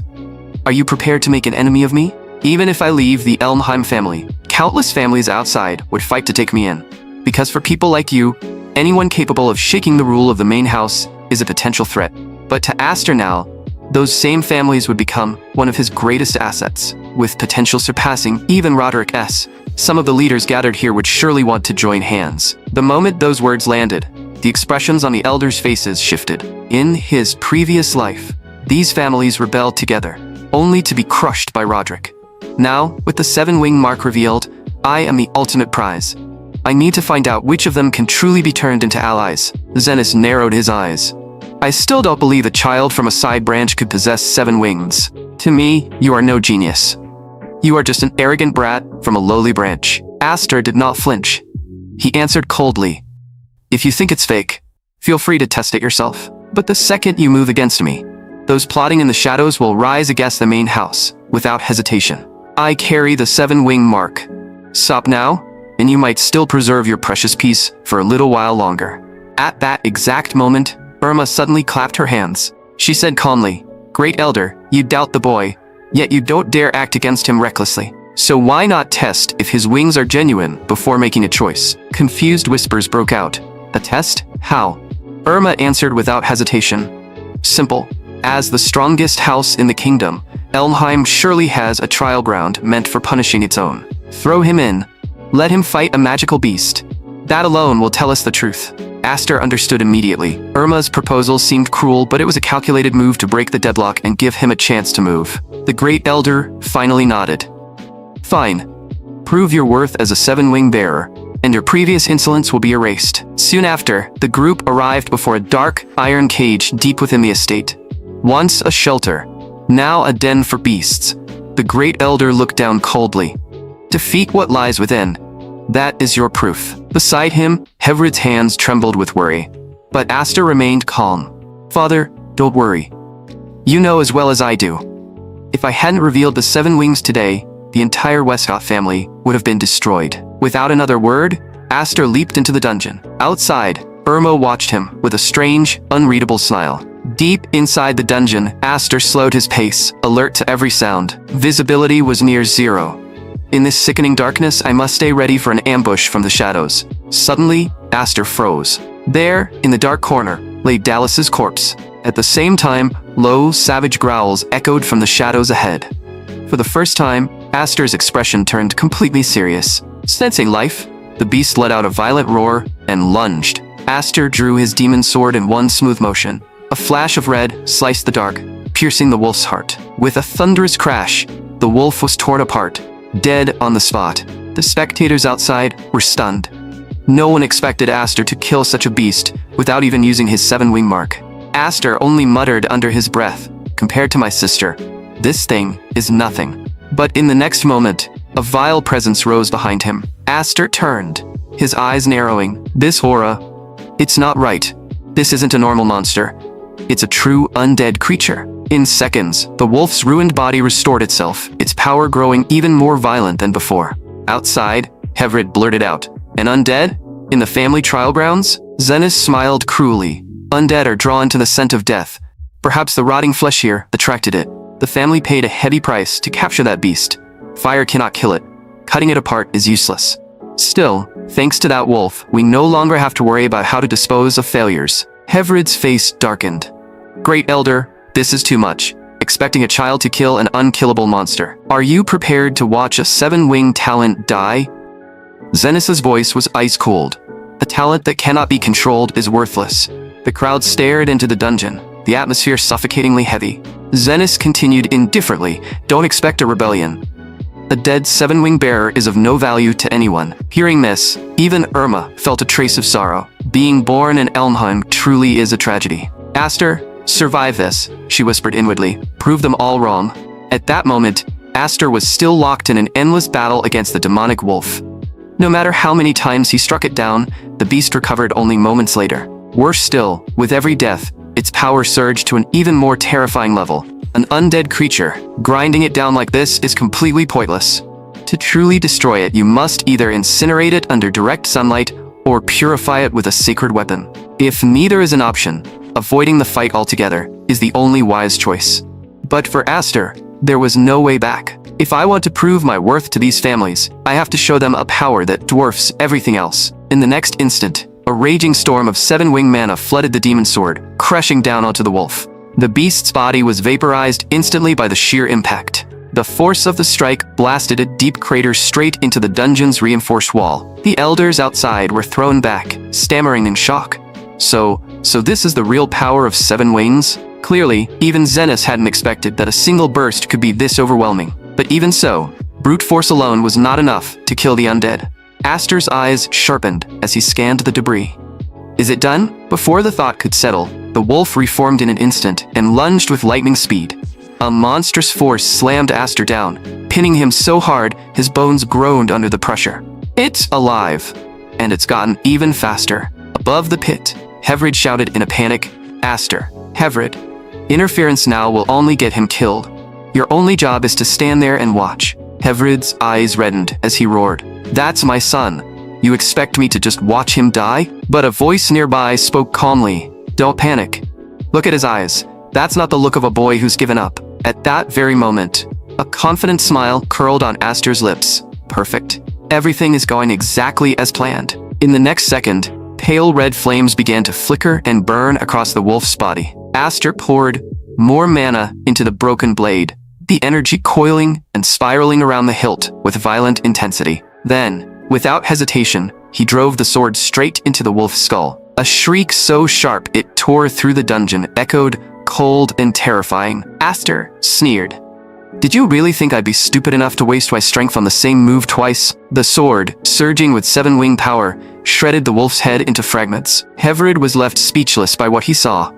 Are you prepared to make an enemy of me? Even if I leave the Elnheim family, countless families outside would fight to take me in. Because for people like you, anyone capable of shaking the rule of the main house is a potential threat. But to Aster now, those same families would become one of his greatest assets, with potential surpassing even Roderick S. Some of the leaders gathered here would surely want to join hands." The moment those words landed, the expressions on the elders' faces shifted. In his previous life, these families rebelled together, only to be crushed by Roderick. Now, with the 7-wing mark revealed, I am the ultimate prize. I need to find out which of them can truly be turned into allies. Zenos narrowed his eyes. "I still don't believe a child from a side branch could possess 7 wings. To me, you are no genius. You are just an arrogant brat from a lowly branch." Aster did not flinch. He answered coldly, "If you think it's fake, feel free to test it yourself. But the second you move against me, those plotting in the shadows will rise against the main house, without hesitation. I carry the 7-wing mark. Stop now, and you might still preserve your precious peace for a little while longer." At that exact moment, Irma suddenly clapped her hands. She said calmly, "Great Elder, you doubt the boy, yet you don't dare act against him recklessly. So why not test if his wings are genuine before making a choice?" Confused whispers broke out. "A test? How?" Irma answered without hesitation. "Simple. As the strongest house in the kingdom, Elnheim surely has a trial ground meant for punishing its own. Throw him in. Let him fight a magical beast. That alone will tell us the truth." Aster understood immediately. Irma's proposal seemed cruel, but it was a calculated move to break the deadlock and give him a chance to move. The Great Elder finally nodded. "Fine. Prove your worth as a 7-wing bearer, and your previous insolence will be erased." Soon after, the group arrived before a dark, iron cage deep within the estate. Once a shelter, now a den for beasts. The Great Elder looked down coldly. "Defeat what lies within. That is your proof." Beside him, Hevrid's hands trembled with worry. But Aster remained calm. Father, don't worry. You know as well as I do. If I hadn't revealed the 7 wings today, the entire Westcott family would have been destroyed. Without another word, Aster leaped into the dungeon. Outside, Irma watched him with a strange, unreadable smile. Deep inside the dungeon, Aster slowed his pace, alert to every sound. Visibility was near 0. In this sickening darkness, I must stay ready for an ambush from the shadows. Suddenly, Aster froze. There, in the dark corner, lay Dallas's corpse. At the same time, low, savage growls echoed from the shadows ahead. For the first time, Aster's expression turned completely serious. Sensing life, the beast let out a violent roar and lunged. Aster drew his demon sword in one smooth motion. A flash of red sliced the dark, piercing the wolf's heart. With a thunderous crash, the wolf was torn apart, dead on the spot. The spectators outside were stunned. No one expected Aster to kill such a beast without even using his 7-wing mark. Aster only muttered under his breath, "Compared to my sister, this thing is nothing." But in the next moment, a vile presence rose behind him. Aster turned, his eyes narrowing. "This horror, it's not right. This isn't a normal monster. It's a true undead creature." In seconds, the wolf's ruined body restored itself, its power growing even more violent than before. Outside, Hevrid blurted out, "An undead? In the family trial grounds?" Zenis smiled cruelly. Undead are drawn to the scent of death. Perhaps the rotting flesh here attracted it. The family paid a heavy price to capture that beast. Fire cannot kill it. Cutting it apart is useless. Still, thanks to that wolf, we no longer have to worry about how to dispose of failures. Hevrid's face darkened. "Great Elder, this is too much. Expecting a child to kill an unkillable monster. Are you prepared to watch a 7-wing talent die?" Zenis's voice was ice-cold. "A talent that cannot be controlled is worthless." The crowd stared into the dungeon, the atmosphere suffocatingly heavy. Zenis continued indifferently, "Don't expect a rebellion. A dead 7-wing bearer is of no value to anyone." Hearing this, even Irma felt a trace of sorrow. Being born in Elmheim truly is a tragedy. "Aster, survive this," she whispered inwardly. "Prove them all wrong." At that moment, Aster was still locked in an endless battle against the demonic wolf. No matter how many times he struck it down, the beast recovered only moments later. Worse still, with every death, its power surged to an even more terrifying level. An undead creature, grinding it down like this is completely pointless. To truly destroy it, you must either incinerate it under direct sunlight or purify it with a sacred weapon. If neither is an option, avoiding the fight altogether is the only wise choice. But for Aster, there was no way back. If I want to prove my worth to these families, I have to show them a power that dwarfs everything else. In the next instant, a raging storm of 7-wing mana flooded the demon sword, crashing down onto the wolf. The beast's body was vaporized instantly by the sheer impact. The force of the strike blasted a deep crater straight into the dungeon's reinforced wall. The elders outside were thrown back, stammering in shock. So this is the real power of 7 wings? Clearly, even Zenis hadn't expected that a single burst could be this overwhelming. But even so, brute force alone was not enough to kill the undead. Aster's eyes sharpened as he scanned the debris. Is it done? Before the thought could settle, the wolf reformed in an instant and lunged with lightning speed. A monstrous force slammed Aster down, pinning him so hard his bones groaned under the pressure. "It's alive! And it's gotten even faster." Above the pit, Hevrid shouted in a panic, "Aster, Hevrid, interference now will only get him killed. Your only job is to stand there and watch." Hevrid's eyes reddened as he roared, "That's my son. You expect me to just watch him die?" But a voice nearby spoke calmly, "Don't panic. Look at his eyes. That's not the look of a boy who's given up." At that very moment, a confident smile curled on Aster's lips. Perfect. Everything is going exactly as planned. In the next second, pale red flames began to flicker and burn across the wolf's body. Aster poured more mana into the broken blade, the energy coiling and spiraling around the hilt with violent intensity. Then, without hesitation, he drove the sword straight into the wolf's skull. A shriek so sharp it tore through the dungeon echoed, cold and terrifying. Aster sneered. "Did you really think I'd be stupid enough to waste my strength on the same move twice?" The sword, surging with 7-wing power, shredded the wolf's head into fragments. Hevrid was left speechless by what he saw.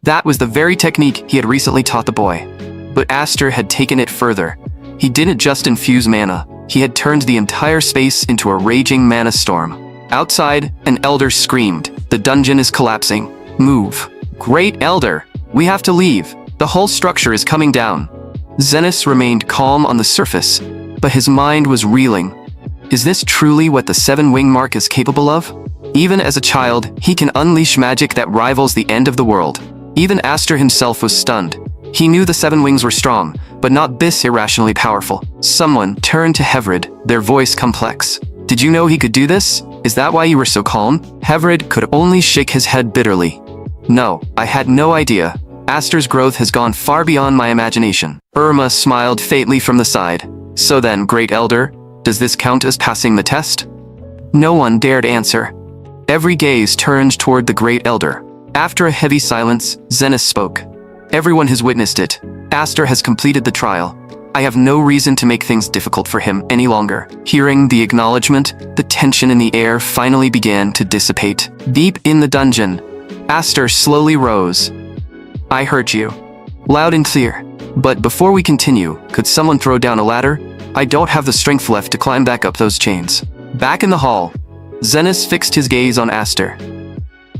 That was the very technique he had recently taught the boy. But Aster had taken it further. He didn't just infuse mana, he had turned the entire space into a raging mana storm. Outside, an elder screamed, "The dungeon is collapsing. Move." Great Elder, we have to leave. The whole structure is coming down. Zenos remained calm on the surface, but his mind was reeling. Is this truly what the seven-wing mark is capable of? Even as a child, he can unleash magic that rivals the end of the world. Even Aster himself was stunned. He knew the seven wings were strong, but not this irrationally powerful. Someone turned to Hevrid, their voice complex. Did you know he could do this? Is that why you were so calm? Hevrid could only shake his head bitterly. No, I had no idea. Aster's growth has gone far beyond my imagination. Irma smiled faintly from the side. So then, Great Elder, does this count as passing the test? No one dared answer. Every gaze turned toward the Great Elder. After a heavy silence, Zenos spoke. Everyone has witnessed it. Aster has completed the trial. I have no reason to make things difficult for him any longer. Hearing the acknowledgement, the tension in the air finally began to dissipate. Deep in the dungeon, Aster slowly rose. I heard you. Loud and clear. But before we continue, could someone throw down a ladder? I don't have the strength left to climb back up those chains. Back in the hall, Zenos fixed his gaze on Aster.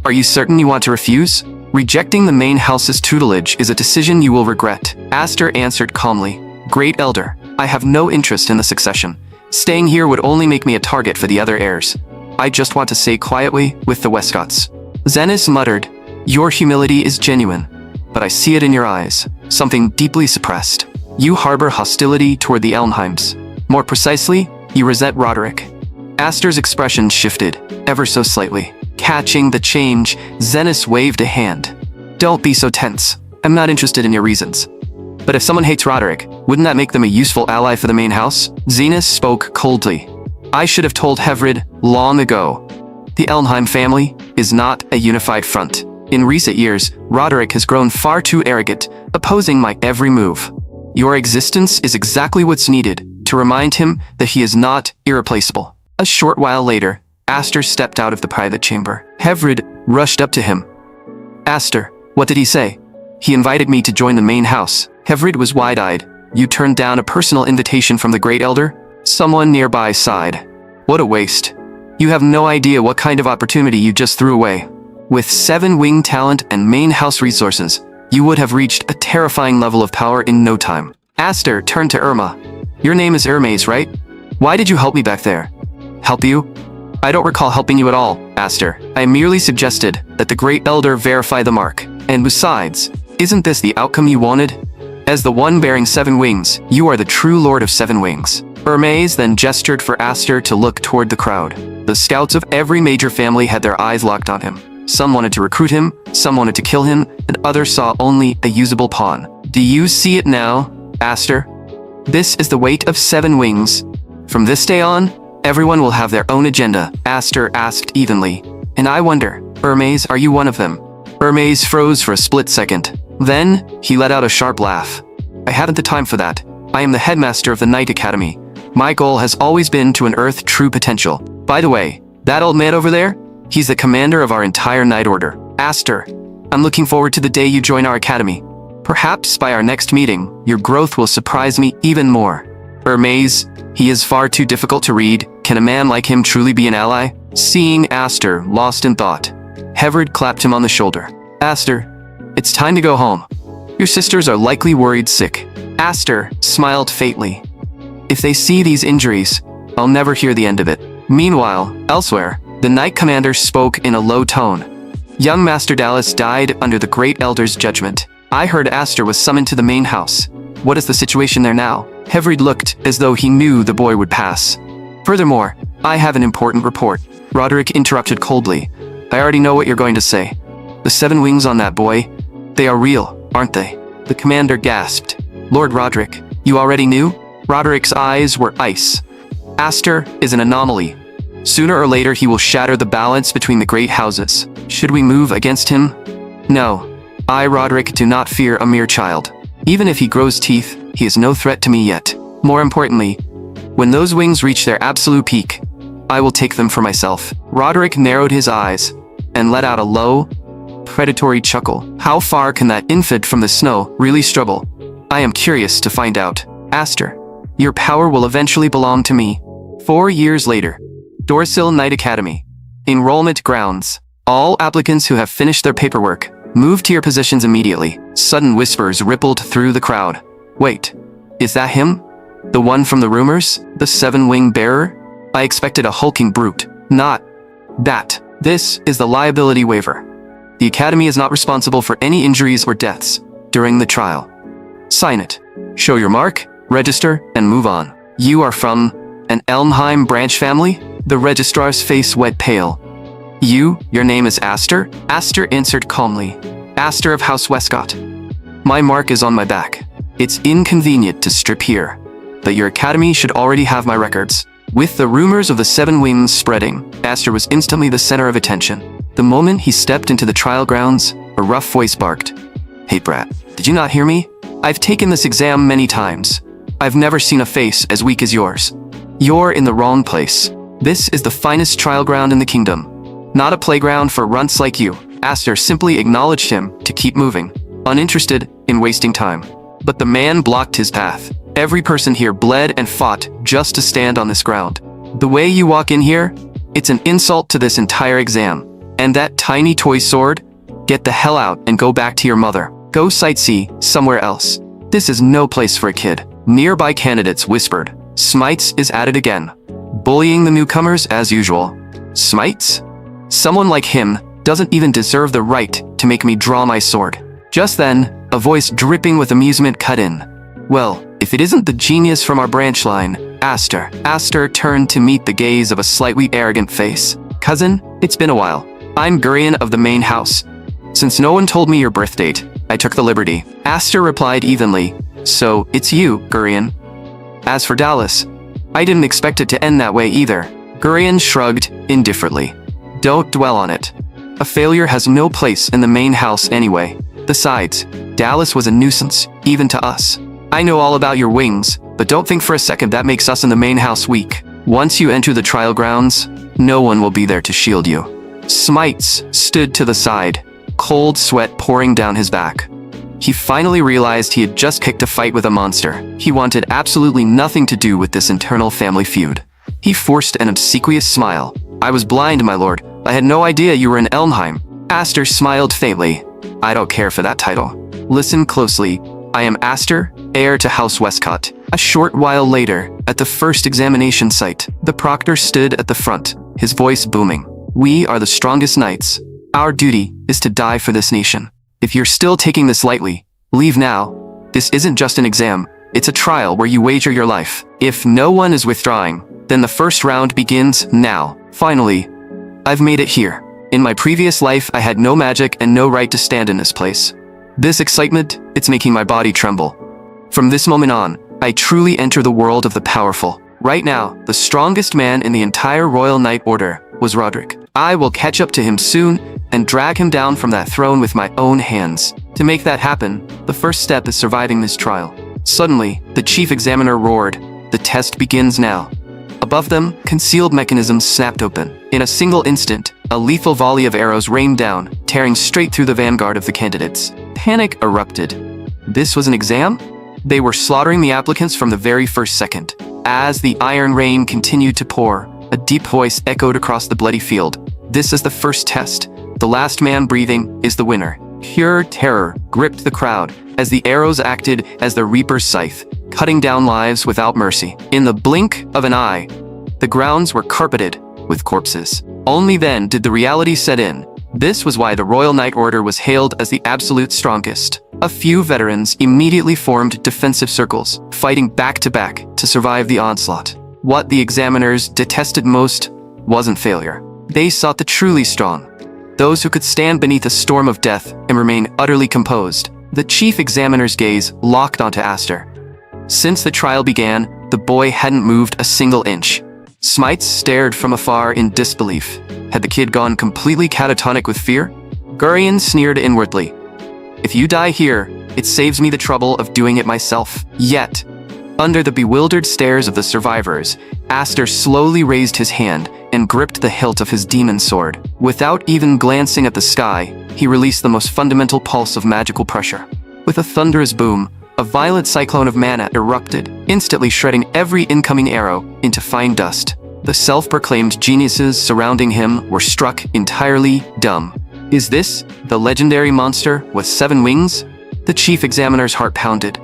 Are you certain you want to refuse? Rejecting the main house's tutelage is a decision you will regret. Aster answered calmly. Great Elder, I have no interest in the succession. Staying here would only make me a target for the other heirs. I just want to stay quietly with the Westcotts. Zenos muttered, Your humility is genuine, but I see it in your eyes, something deeply suppressed. You harbor hostility toward the Elmheims. More precisely, you resent Roderick. Aster's expression shifted, ever so slightly. Catching the change, Zenos waved a hand. Don't be so tense. I'm not interested in your reasons. But if someone hates Roderick, wouldn't that make them a useful ally for the main house? Zenos spoke coldly. I should have told Hevrid long ago. The Elmheim family is not a unified front. In recent years, Roderick has grown far too arrogant, opposing my every move. Your existence is exactly what's needed to remind him that he is not irreplaceable. A short while later, Aster stepped out of the private chamber. Hevrid rushed up to him. Aster, what did he say? He invited me to join the main house. Hevrid was wide-eyed. You turned down a personal invitation from the Great Elder? Someone nearby sighed. What a waste. You have no idea what kind of opportunity you just threw away. With 7-wing talent and main house resources, you would have reached a terrifying level of power in no time. Aster turned to Irma. Your name is Hermes, right? Why did you help me back there? Help you? I don't recall helping you at all, Aster. I merely suggested that the Great Elder verify the mark. And besides, isn't this the outcome you wanted? As the one bearing 7 wings, you are the true Lord of 7 wings. Hermes then gestured for Aster to look toward the crowd. The scouts of every major family had their eyes locked on him. Some wanted to recruit him, some wanted to kill him, and others saw only a usable pawn. Do you see it now, Aster? This is the weight of 7 wings. From this day on, everyone will have their own agenda, Aster asked evenly. And I wonder, Hermes, are you one of them? Hermes froze for a split second. Then, he let out a sharp laugh. I haven't the time for that. I am the headmaster of the Knight Academy. My goal has always been to unearth true potential. By the way, that old man over there? He's the commander of our entire Knight Order. Aster, I'm looking forward to the day you join our academy. Perhaps by our next meeting, your growth will surprise me even more. Hermes, he is far too difficult to read. Can a man like him truly be an ally? Seeing Aster lost in thought, Hevrid clapped him on the shoulder. Aster, it's time to go home. Your sisters are likely worried sick. Aster smiled faintly. If they see these injuries, I'll never hear the end of it. Meanwhile, elsewhere, the Knight Commander spoke in a low tone. Young Master Dallas died under the Great Elder's judgment. I heard Aster was summoned to the main house. What is the situation there now? Hevrid looked as though he knew the boy would pass. Furthermore, I have an important report. Roderick interrupted coldly. I already know what you're going to say. The 7 wings on that boy, they are real, aren't they? The commander gasped. Lord Roderick, you already knew? Roderick's eyes were ice. Aster is an anomaly. Sooner or later he will shatter the balance between the great houses. Should we move against him? No. I, Roderick, do not fear a mere child. Even if he grows teeth, he is no threat to me yet. More importantly, when those wings reach their absolute peak, I will take them for myself. Roderick narrowed his eyes and let out a low, predatory chuckle. How far can that infant from the snow really struggle? I am curious to find out. Aster, your power will eventually belong to me. 4 years later, Dorsil Knight Academy. Enrollment grounds. All applicants who have finished their paperwork Move to your positions immediately. Sudden whispers rippled through the crowd. Wait, is that him? The one from the rumors? The seven-wing bearer? I expected a hulking brute. Not that. This is the liability waiver. The Academy is not responsible for any injuries or deaths during the trial. Sign it. Show your mark, register, and move on. You are from an Elmheim branch family? The registrar's face went pale. Your name is Aster? Aster answered calmly. Aster of House Westcott. My mark is on my back. It's inconvenient to strip here, but your academy should already have my records. With the rumors of the Seven Wings spreading, Aster was instantly the center of attention. The moment he stepped into the trial grounds, a rough voice barked. Hey brat, did you not hear me? I've taken this exam many times. I've never seen a face as weak as yours. You're in the wrong place. This is the finest trial ground in the kingdom. Not a playground for runts like you. Aster simply acknowledged him to keep moving, uninterested in wasting time. But the man blocked his path. Every person here bled and fought just to stand on this ground. The way you walk in here, it's an insult to this entire exam. And that tiny toy sword? Get the hell out and go back to your mother. Go sightsee somewhere else. This is no place for a kid. Nearby candidates whispered. Smites is at it again. Bullying the newcomers as usual. Smites? Someone like him doesn't even deserve the right to make me draw my sword. Just then, a voice dripping with amusement cut in. Well, if it isn't the genius from our branch line, Aster. Aster turned to meet the gaze of a slightly arrogant face. Cousin, it's been a while. I'm Gurion of the main house. Since no one told me your birth date, I took the liberty. Aster replied evenly. So, it's you, Gurion. As for Dallas, I didn't expect it to end that way either. Gurion shrugged indifferently. Don't dwell on it. A failure has no place in the main house anyway. Besides, Dallas was a nuisance, even to us. I know all about your wings, but don't think for a second that makes us in the main house weak. Once you enter the trial grounds, no one will be there to shield you. Smites stood to the side, cold sweat pouring down his back. He finally realized he had just picked a fight with a monster. He wanted absolutely nothing to do with this internal family feud. He forced an obsequious smile. I was blind, my lord. I had no idea you were in Elmheim. Aster smiled faintly. I don't care for that title. Listen closely. I am Aster, heir to House Westcott. A short while later, at the first examination site, the proctor stood at the front, his voice booming. We are the strongest knights. Our duty is to die for this nation. If you're still taking this lightly, leave now. This isn't just an exam. It's a trial where you wager your life. If no one is withdrawing, then the first round begins now. Finally, I've made it here. In my previous life, I had no magic and no right to stand in this place. This excitement, it's making my body tremble. From this moment on, I truly enter the world of the powerful. Right now, the strongest man in the entire Royal Knight Order was Roderick. I will catch up to him soon and drag him down from that throne with my own hands. To make that happen, the first step is surviving this trial. Suddenly, the chief examiner roared. The test begins now. Above them, concealed mechanisms snapped open. In a single instant, a lethal volley of arrows rained down, tearing straight through the vanguard of the candidates. Panic erupted. This was an exam? They were slaughtering the applicants from the very first second. As the iron rain continued to pour, a deep voice echoed across the bloody field. This is the first test. The last man breathing is the winner. Pure terror gripped the crowd as the arrows acted as the Reaper's scythe, cutting down lives without mercy. In the blink of an eye, the grounds were carpeted with corpses. Only then did the reality set in. This was why the Royal Knight Order was hailed as the absolute strongest. A few veterans immediately formed defensive circles, fighting back to back to survive the onslaught. What the examiners detested most wasn't failure. They sought the truly strong, those who could stand beneath a storm of death and remain utterly composed. The chief examiner's gaze locked onto Aster. Since the trial began, the boy hadn't moved a single inch. Smites stared from afar in disbelief. Had the kid gone completely catatonic with fear? Gurion sneered inwardly. If you die here, it saves me the trouble of doing it myself. Yet, under the bewildered stares of the survivors, Aster slowly raised his hand and gripped the hilt of his demon sword. Without even glancing at the sky, he released the most fundamental pulse of magical pressure. With a thunderous boom, a violent cyclone of mana erupted, instantly shredding every incoming arrow into fine dust. The self-proclaimed geniuses surrounding him were struck entirely dumb. Is this the legendary monster with 7 wings? The chief examiner's heart pounded.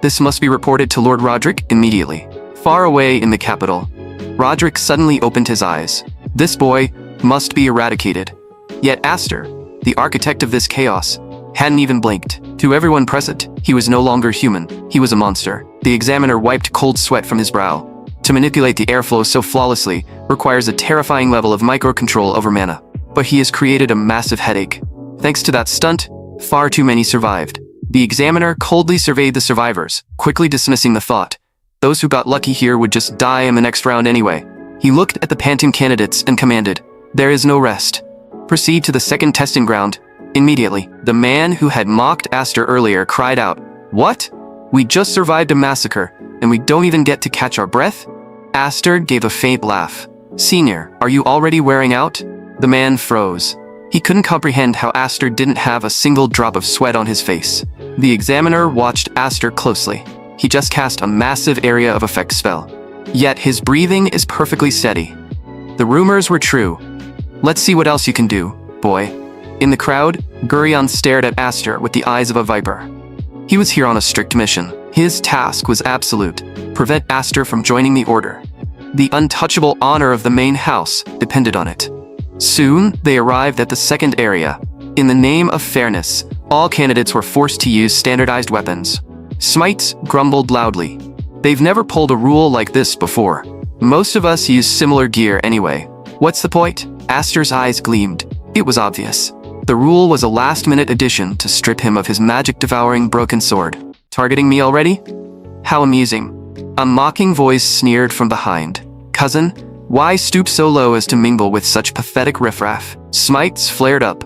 This must be reported to Lord Roderick immediately. Far away in the capital, Roderick suddenly opened his eyes. This boy must be eradicated. Yet Aster, the architect of this chaos, hadn't even blinked. To everyone present, he was no longer human. He was a monster. The examiner wiped cold sweat from his brow. To manipulate the airflow so flawlessly requires a terrifying level of microcontrol over mana. But he has created a massive headache. Thanks to that stunt, far too many survived. The examiner coldly surveyed the survivors, quickly dismissing the thought. Those who got lucky here would just die in the next round anyway. He looked at the panting candidates and commanded, "There is no rest. Proceed to the second testing ground, immediately." The man who had mocked Aster earlier cried out, "What? We just survived a massacre, and we don't even get to catch our breath?" Aster gave a faint laugh. "Senior, are you already wearing out?" The man froze. He couldn't comprehend how Aster didn't have a single drop of sweat on his face. The examiner watched Aster closely. He just cast a massive area of effect spell. Yet his breathing is perfectly steady. The rumors were true. "Let's see what else you can do, boy." In the crowd, Gurion stared at Aster with the eyes of a viper. He was here on a strict mission. His task was absolute: prevent Aster from joining the Order. The untouchable honor of the main house depended on it. Soon, they arrived at the second area. In the name of fairness, all candidates were forced to use standardized weapons. Smites grumbled loudly. They've never pulled a rule like this before. Most of us use similar gear anyway. What's the point? Aster's eyes gleamed. It was obvious. The rule was a last-minute addition to strip him of his magic-devouring broken sword. Targeting me already? How amusing. A mocking voice sneered from behind. "Cousin, why stoop so low as to mingle with such pathetic riffraff?" Smites flared up.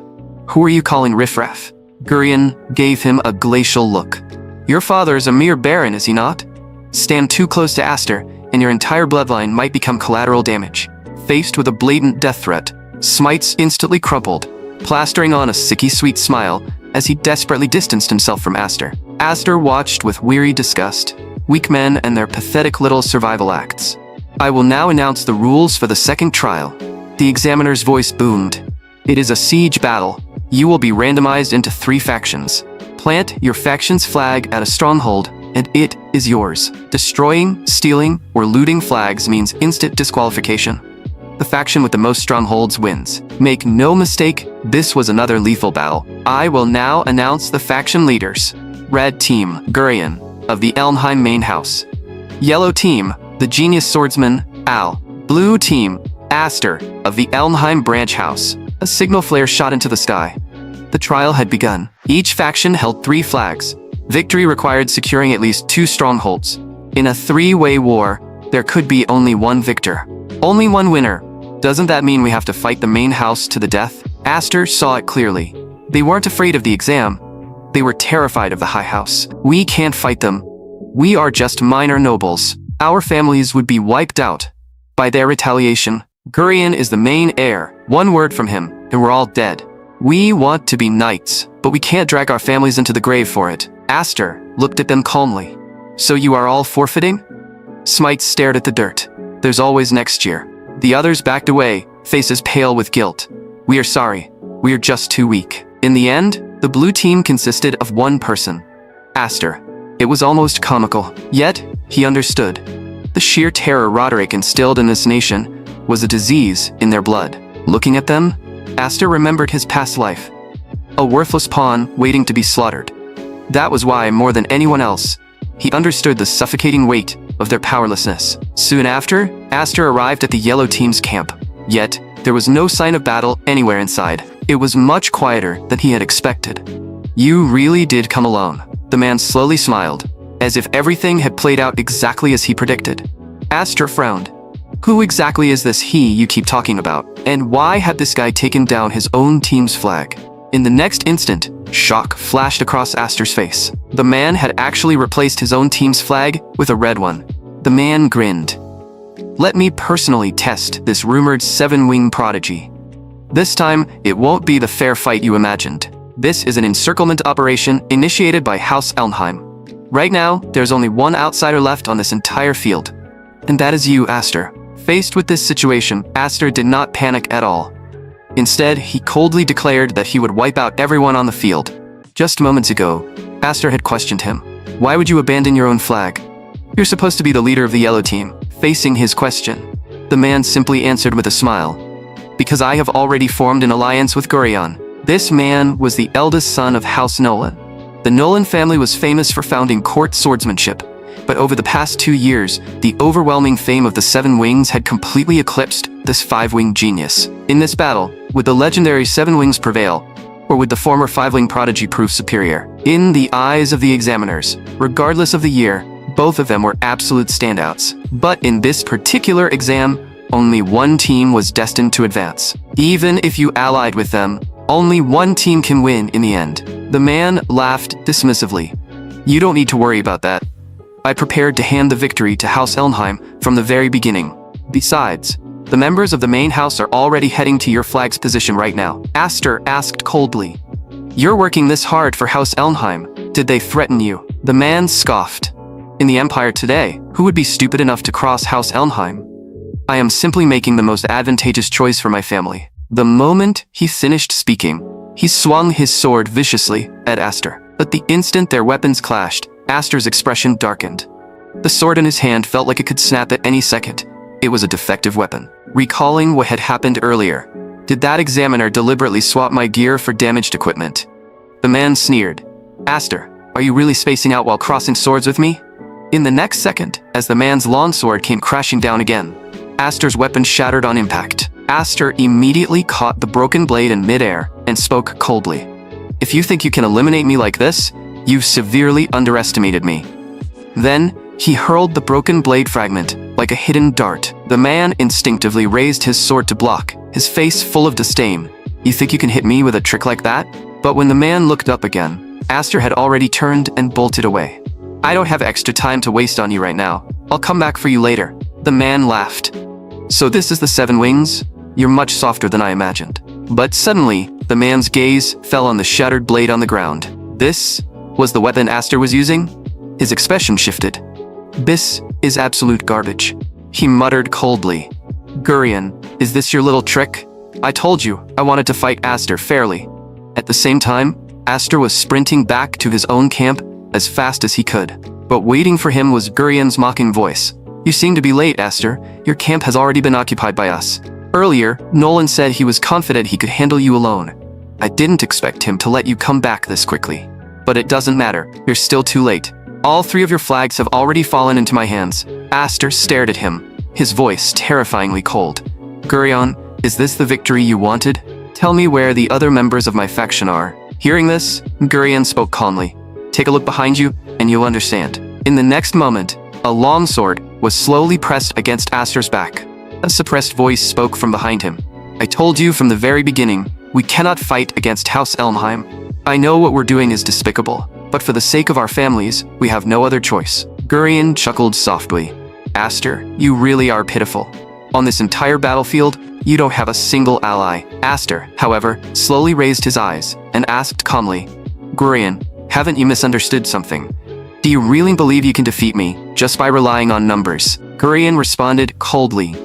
"Who are you calling riffraff?" Gurion gave him a glacial look. "Your father is a mere baron, is he not? Stand too close to Aster, and your entire bloodline might become collateral damage." Faced with a blatant death threat, Smites instantly crumpled, plastering on a sicky sweet smile as he desperately distanced himself from Aster. Aster watched with weary disgust. Weak men and their pathetic little survival acts. "I will now announce the rules for the second trial." The examiner's voice boomed. "It is a siege battle. You will be randomized into 3 factions. Plant your faction's flag at a stronghold, and it is yours. Destroying, stealing, or looting flags means instant disqualification. The faction with the most strongholds wins. Make no mistake, this was another lethal battle. I will now announce the faction leaders. Red Team, Gurion, of the Elmheim main house. Yellow Team, the genius swordsman, Al. Blue Team, Aster, of the Elmheim branch house. A signal flare shot into the sky. The trial had begun. Each faction held 3 flags. Victory required securing at least 2 strongholds. In a 3-way war, there could be only one victor. Only one winner. Doesn't that mean we have to fight the main house to the death? Aster saw it clearly. They weren't afraid of the exam. They were terrified of the High House. We can't fight them. We are just minor nobles. Our families would be wiped out by their retaliation. Gurion is the main heir. One word from him, and we're all dead. We want to be knights, but we can't drag our families into the grave for it. Aster looked at them calmly. "So you are all forfeiting?" Smite stared at the dirt. "There's always next year." The others backed away, faces pale with guilt. "We are sorry. We are just too weak." In the end, the blue team consisted of one person. Aster. It was almost comical. Yet, he understood. The sheer terror Roderick instilled in this nation was a disease in their blood. Looking at them, Aster remembered his past life. A worthless pawn waiting to be slaughtered. That was why, more than anyone else, he understood the suffocating weight of their powerlessness. Soon after, Aster arrived at the yellow team's camp. Yet, there was no sign of battle anywhere inside. It was much quieter than he had expected. "You really did come alone." The man slowly smiled, as if everything had played out exactly as he predicted. Aster frowned. "Who exactly is this he you keep talking about? And why had this guy taken down his own team's flag?" In the next instant, shock flashed across Aster's face. The man had actually replaced his own team's flag with a red one. The man grinned. "Let me personally test this rumored 7-wing prodigy. This time, it won't be the fair fight you imagined. This is an encirclement operation initiated by House Elmheim. Right now, there's only one outsider left on this entire field. And that is you, Aster." Faced with this situation, Aster did not panic at all. Instead, he coldly declared that he would wipe out everyone on the field. Just moments ago, Aster had questioned him. Why would you abandon your own flag? You're supposed to be the leader of the yellow team. Facing his question, the man simply answered with a smile. Because I have already formed an alliance with Gurion. This man was the eldest son of House Nolan. The Nolan family was famous for founding court swordsmanship, but over the past 2 years, the overwhelming fame of the Seven Wings had completely eclipsed this five-winged genius. In this battle, would the legendary Seven Wings prevail, or would the former five-wing prodigy prove superior? In the eyes of the examiners, regardless of the year, both of them were absolute standouts. But in this particular exam, only one team was destined to advance. Even if you allied with them, only one team can win in the end. The man laughed dismissively. You don't need to worry about that. I prepared to hand the victory to House Elnheim from the very beginning. Besides, the members of the main house are already heading to your flag's position right now. Aster asked coldly. You're working this hard for House Elnheim. Did they threaten you? The man scoffed. In the Empire today, who would be stupid enough to cross House Elnheim? I am simply making the most advantageous choice for my family. The moment he finished speaking, he swung his sword viciously at Aster. But the instant their weapons clashed, Aster's expression darkened. The sword in his hand felt like it could snap at any second. It was a defective weapon. Recalling what had happened earlier, did that examiner deliberately swap my gear for damaged equipment? The man sneered. Aster, are you really spacing out while crossing swords with me? In the next second, as the man's longsword came crashing down again, Aster's weapon shattered on impact. Aster immediately caught the broken blade in midair and spoke coldly. If you think you can eliminate me like this, you've severely underestimated me. Then, he hurled the broken blade fragment like a hidden dart. The man instinctively raised his sword to block, his face full of disdain. You think you can hit me with a trick like that? But when the man looked up again, Aster had already turned and bolted away. I don't have extra time to waste on you right now. I'll come back for you later. The man laughed. So this is the Seven Wings? You're much softer than I imagined. But suddenly, the man's gaze fell on the shattered blade on the ground. This was the weapon Aster was using? His expression shifted. This is absolute garbage. He muttered coldly. Gurion, is this your little trick? I told you I wanted to fight Aster fairly. At the same time, Aster was sprinting back to his own camp as fast as he could. But waiting for him was Gurion's mocking voice. You seem to be late, Aster. Your camp has already been occupied by us. Earlier, Nolan said he was confident he could handle you alone. I didn't expect him to let you come back this quickly. But it doesn't matter. You're still too late. All 3 of your flags have already fallen into my hands. Aster stared at him, his voice terrifyingly cold. Gurion, is this the victory you wanted? Tell me where the other members of my faction are. Hearing this, Gurion spoke calmly. Take a look behind you, and you'll understand. In the next moment, a longsword was slowly pressed against Aster's back. A suppressed voice spoke from behind him. I told you from the very beginning, we cannot fight against House Elnheim. I know what we're doing is despicable, but for the sake of our families, we have no other choice. Gurion chuckled softly. Aster, you really are pitiful. On this entire battlefield, you don't have a single ally. Aster, however, slowly raised his eyes and asked calmly, Gurion, haven't you misunderstood something? Do you really believe you can defeat me just by relying on numbers? Gurion responded coldly.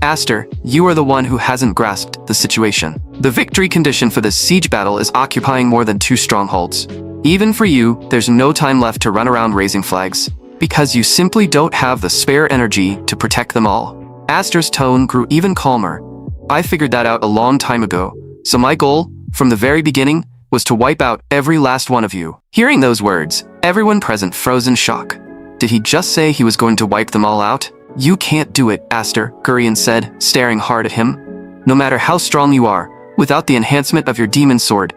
Aster, you are the one who hasn't grasped the situation. The victory condition for this siege battle is occupying more than 2 strongholds. Even for you, there's no time left to run around raising flags, because you simply don't have the spare energy to protect them all. Aster's tone grew even calmer. I figured that out a long time ago, so my goal, from the very beginning, was to wipe out every last one of you. Hearing those words, everyone present froze in shock. Did he just say he was going to wipe them all out? You can't do it, Aster, Gurion said, staring hard at him. No matter how strong you are, without the enhancement of your demon sword,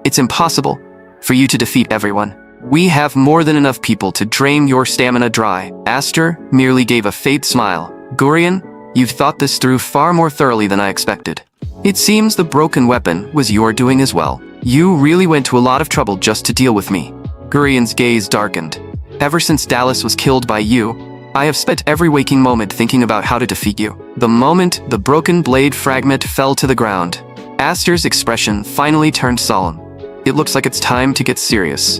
it's impossible for you to defeat everyone. We have more than enough people to drain your stamina dry. Aster merely gave a faint smile. Gurion, you've thought this through far more thoroughly than I expected. It seems the broken weapon was your doing as well. You really went to a lot of trouble just to deal with me. Gurion's gaze darkened. Ever since Dallas was killed by you, I have spent every waking moment thinking about how to defeat you. The moment the broken blade fragment fell to the ground, Aster's expression finally turned solemn. It looks like it's time to get serious.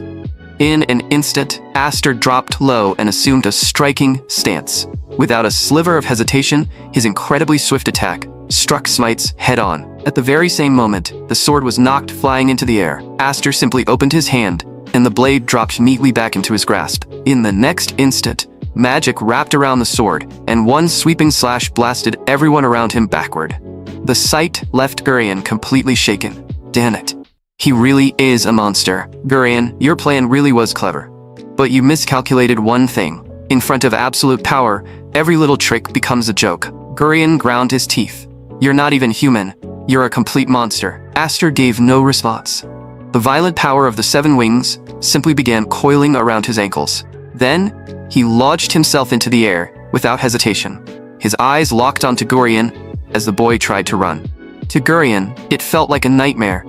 In an instant, Aster dropped low and assumed a striking stance. Without a sliver of hesitation, his incredibly swift attack struck Smites head-on. At the very same moment, the sword was knocked flying into the air. Aster simply opened his hand, and the blade dropped neatly back into his grasp. In the next instant, magic wrapped around the sword, and one sweeping slash blasted everyone around him backward. The sight left Gurion completely shaken. Damn it. He really is a monster. Gurion, your plan really was clever. But you miscalculated one thing. In front of absolute power, every little trick becomes a joke. Gurion ground his teeth. You're not even human. You're a complete monster. Aster gave no response. The violent power of the 7 wings simply began coiling around his ankles. Then, he launched himself into the air without hesitation. His eyes locked onto Gurion as the boy tried to run. To Gurion, it felt like a nightmare.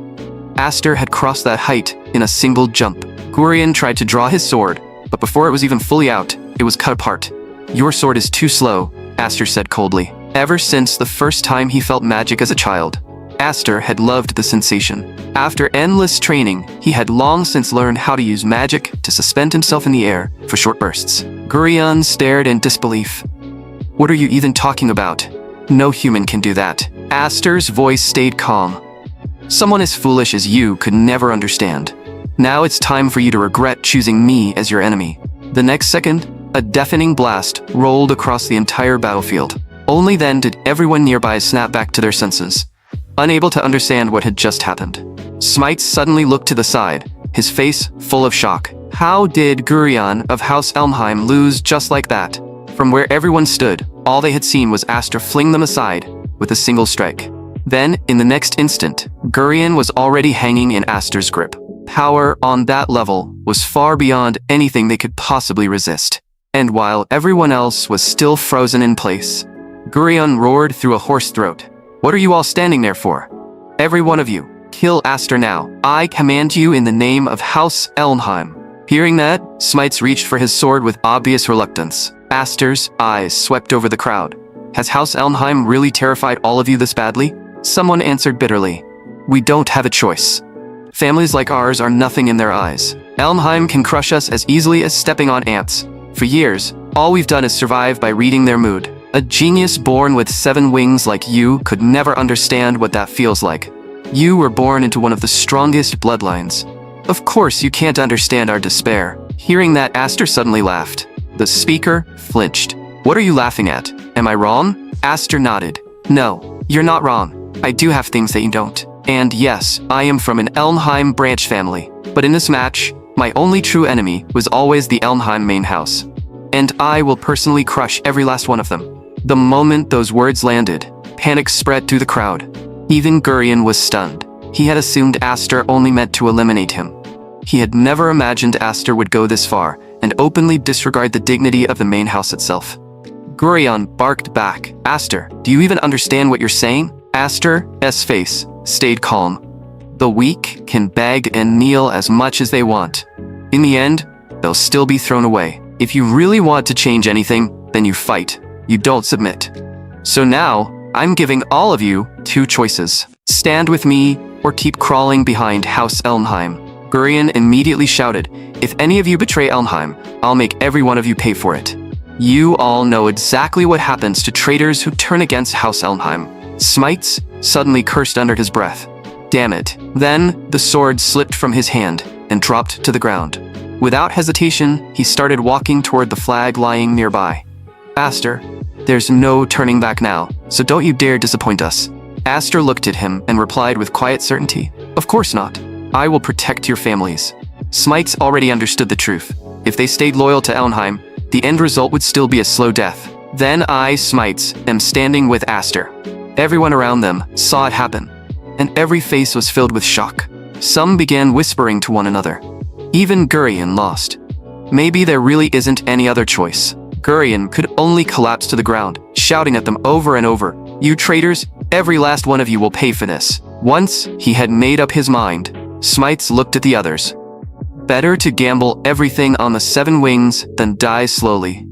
Aster had crossed that height in a single jump. Gurion tried to draw his sword, but before it was even fully out, it was cut apart. Your sword is too slow, Aster said coldly. Ever since the first time he felt magic as a child, Aster had loved the sensation. After endless training, he had long since learned how to use magic to suspend himself in the air for short bursts. Gurion stared in disbelief. What are you even talking about? No human can do that. Aster's voice stayed calm. Someone as foolish as you could never understand. Now it's time for you to regret choosing me as your enemy. The next second, a deafening blast rolled across the entire battlefield. Only then did everyone nearby snap back to their senses, unable to understand what had just happened. Smites suddenly looked to the side, his face full of shock. How did Gurion of House Elmheim lose just like that? From where everyone stood, all they had seen was Aster fling them aside with a single strike. Then, in the next instant, Gurion was already hanging in Aster's grip. Power on that level was far beyond anything they could possibly resist. And while everyone else was still frozen in place, Gurion roared through a hoarse throat. What are you all standing there for? Every one of you, kill Aster now. I command you in the name of House Elmheim. Hearing that, Smites reached for his sword with obvious reluctance. Aster's eyes swept over the crowd. Has House Elmheim really terrified all of you this badly? Someone answered bitterly. We don't have a choice. Families like ours are nothing in their eyes. Elmheim can crush us as easily as stepping on ants. For years, all we've done is survive by reading their mood. A genius born with 7 wings like you could never understand what that feels like. You were born into one of the strongest bloodlines. Of course you can't understand our despair. Hearing that, Aster suddenly laughed. The speaker flinched. What are you laughing at? Am I wrong? Aster nodded. No, you're not wrong. I do have things that you don't. And yes, I am from an Elmheim branch family. But in this match, my only true enemy was always the Elmheim main house. And I will personally crush every last one of them. The moment those words landed, panic spread through the crowd. Even Gurion was stunned. He had assumed Aster only meant to eliminate him. He had never imagined Aster would go this far and openly disregard the dignity of the main house itself. Gurion barked back. Aster, do you even understand what you're saying? Aster's face stayed calm. The weak can beg and kneel as much as they want. In the end, they'll still be thrown away. If you really want to change anything, then you fight. You don't submit. So now, I'm giving all of you 2 choices. Stand with me, or keep crawling behind House Elmheim. Gurion immediately shouted, if any of you betray Elmheim, I'll make every one of you pay for it. You all know exactly what happens to traitors who turn against House Elmheim. Smites suddenly cursed under his breath. Damn it. Then, the sword slipped from his hand and dropped to the ground. Without hesitation, he started walking toward the flag lying nearby. Aster, there's no turning back now, so don't you dare disappoint us. Aster looked at him and replied with quiet certainty. Of course not. I will protect your families. Smites already understood the truth. If they stayed loyal to Elmheim, the end result would still be a slow death. Then I, Smites, am standing with Aster. Everyone around them saw it happen, and every face was filled with shock. Some began whispering to one another. Even Gurion lost. Maybe there really isn't any other choice. Gurion could only collapse to the ground, shouting at them over and over, you traitors, every last one of you will pay for this. Once he had made up his mind, Smites looked at the others. Better to gamble everything on the 7 wings than die slowly.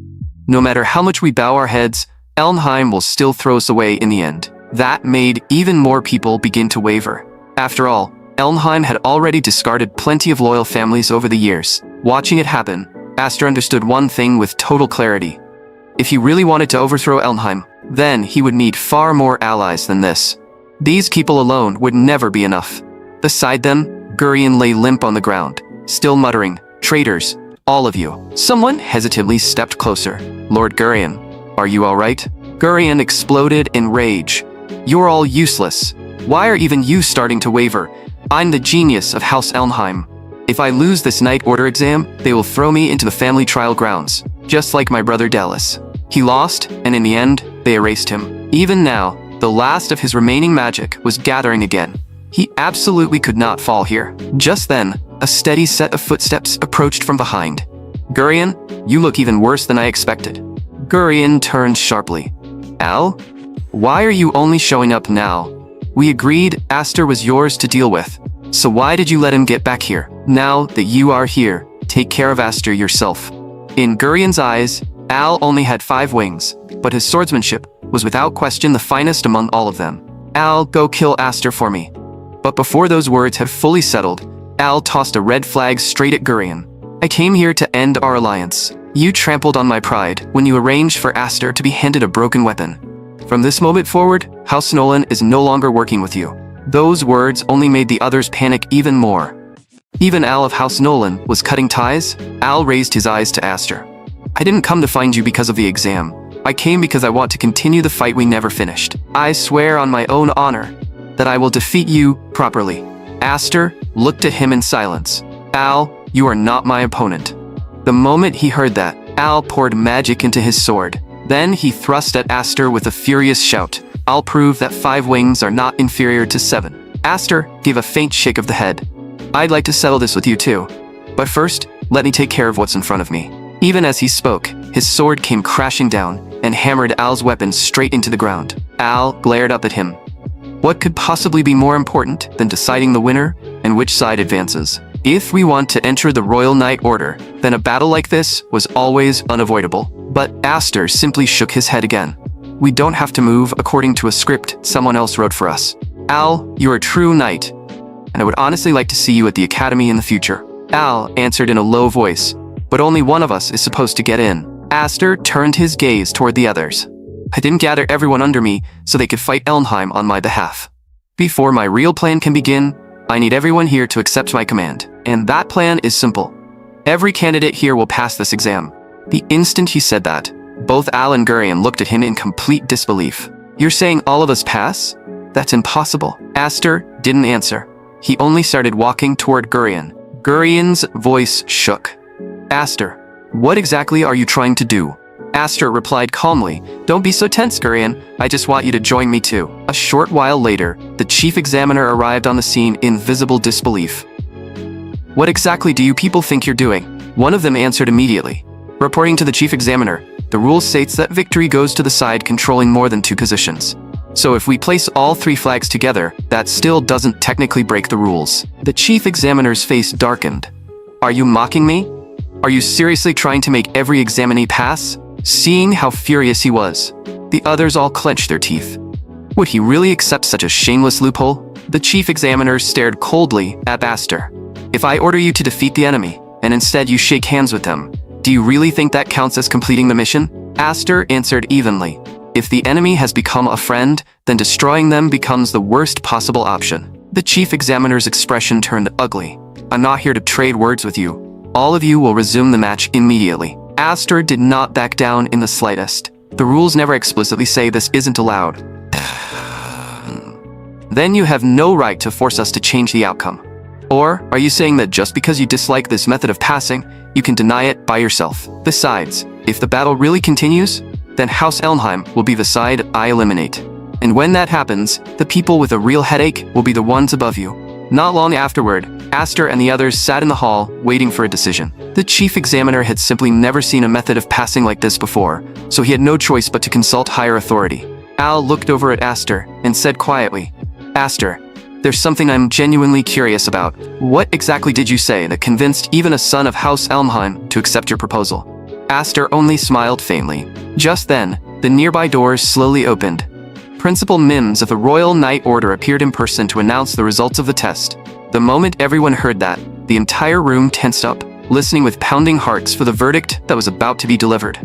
No matter how much we bow our heads, Elmheim will still throw us away in the end. That made even more people begin to waver. After all, Elnheim had already discarded plenty of loyal families over the years. Watching it happen, Aster understood one thing with total clarity. If he really wanted to overthrow Elnheim, then he would need far more allies than this. These people alone would never be enough. Beside them, Gurion lay limp on the ground, still muttering, "Traitors, all of you." Someone hesitantly stepped closer. "Lord Gurion, are you all right?" Gurion exploded in rage. "You're all useless. Why are even you starting to waver? I'm the genius of House Elnheim. If I lose this Knight Order exam, they will throw me into the family trial grounds, just like my brother Dallas. He lost, and in the end, they erased him. Even now, the last of his remaining magic was gathering again. He absolutely could not fall here." Just then, a steady set of footsteps approached from behind. "Gurion, you look even worse than I expected." Gurion turned sharply. "Al? Why are you only showing up now? We agreed Aster was yours to deal with. So why did you let him get back here? Now that you are here, take care of Aster yourself." In Gurion's eyes, Al only had 5 wings, but his swordsmanship was without question the finest among all of them. "Al, go kill Aster for me." But before those words had fully settled, Al tossed a red flag straight at Gurion. "I came here to end our alliance. You trampled on my pride when you arranged for Aster to be handed a broken weapon. From this moment forward, House Nolan is no longer working with you." Those words only made the others panic even more. Even Al of House Nolan was cutting ties. Al raised his eyes to Aster. "I didn't come to find you because of the exam. I came because I want to continue the fight we never finished. I swear on my own honor that I will defeat you properly." Aster looked at him in silence. "Al, you are not my opponent." The moment he heard that, Al poured magic into his sword. Then he thrust at Aster with a furious shout. "I'll prove that 5 wings are not inferior to 7. Aster gave a faint shake of the head. "I'd like to settle this with you too. But first, let me take care of what's in front of me." Even as he spoke, his sword came crashing down and hammered Al's weapon straight into the ground. Al glared up at him. What could possibly be more important than deciding the winner and which side advances? If we want to enter the Royal Knight Order, then a battle like this was always unavoidable. But Aster simply shook his head again. "We don't have to move according to a script someone else wrote for us. Al, you're a true knight, and I would honestly like to see you at the academy in the future." Al answered in a low voice, "But only one of us is supposed to get in." Aster turned his gaze toward the others. "I didn't gather everyone under me so they could fight Elnheim on my behalf. Before my real plan can begin, I need everyone here to accept my command. And that plan is simple. Every candidate here will pass this exam." The instant he said that, both Al and Gurion looked at him in complete disbelief. "You're saying all of us pass? That's impossible." Aster didn't answer. He only started walking toward Gurion. Gurion's voice shook. "Aster, what exactly are you trying to do?" Aster replied calmly, "Don't be so tense, Gurion. I just want you to join me too." A short while later, the chief examiner arrived on the scene in visible disbelief. "What exactly do you people think you're doing?" One of them answered immediately. Reporting to the chief examiner, the rule states that victory goes to the side controlling more than 2 positions. So if we place all 3 flags together, that still doesn't technically break the rules. The chief examiner's face darkened. "Are you mocking me? Are you seriously trying to make every examinee pass?" Seeing how furious he was, the others all clenched their teeth. Would he really accept such a shameless loophole? The chief examiner stared coldly at Aster. "If I order you to defeat the enemy, and instead you shake hands with them, do you really think that counts as completing the mission?" Aster answered evenly. "If the enemy has become a friend, then destroying them becomes the worst possible option." The chief examiner's expression turned ugly. "I'm not here to trade words with you. All of you will resume the match immediately." Aster did not back down in the slightest. "The rules never explicitly say this isn't allowed." "Then you have no right to force us to change the outcome. Or are you saying that just because you dislike this method of passing, you can deny it by yourself? Besides, if the battle really continues, then House Elnheim will be the side I eliminate. And when that happens, the people with a real headache will be the ones above you." Not long afterward, Aster and the others sat in the hall, waiting for a decision. The chief examiner had simply never seen a method of passing like this before, so he had no choice but to consult higher authority. Al looked over at Aster and said quietly, "Aster, there's something I'm genuinely curious about. What exactly did you say that convinced even a son of House Elnheim to accept your proposal?" Aster only smiled faintly. Just then, the nearby doors slowly opened. Principal Mims of the Royal Knight Order appeared in person to announce the results of the test. The moment everyone heard that, the entire room tensed up, listening with pounding hearts for the verdict that was about to be delivered.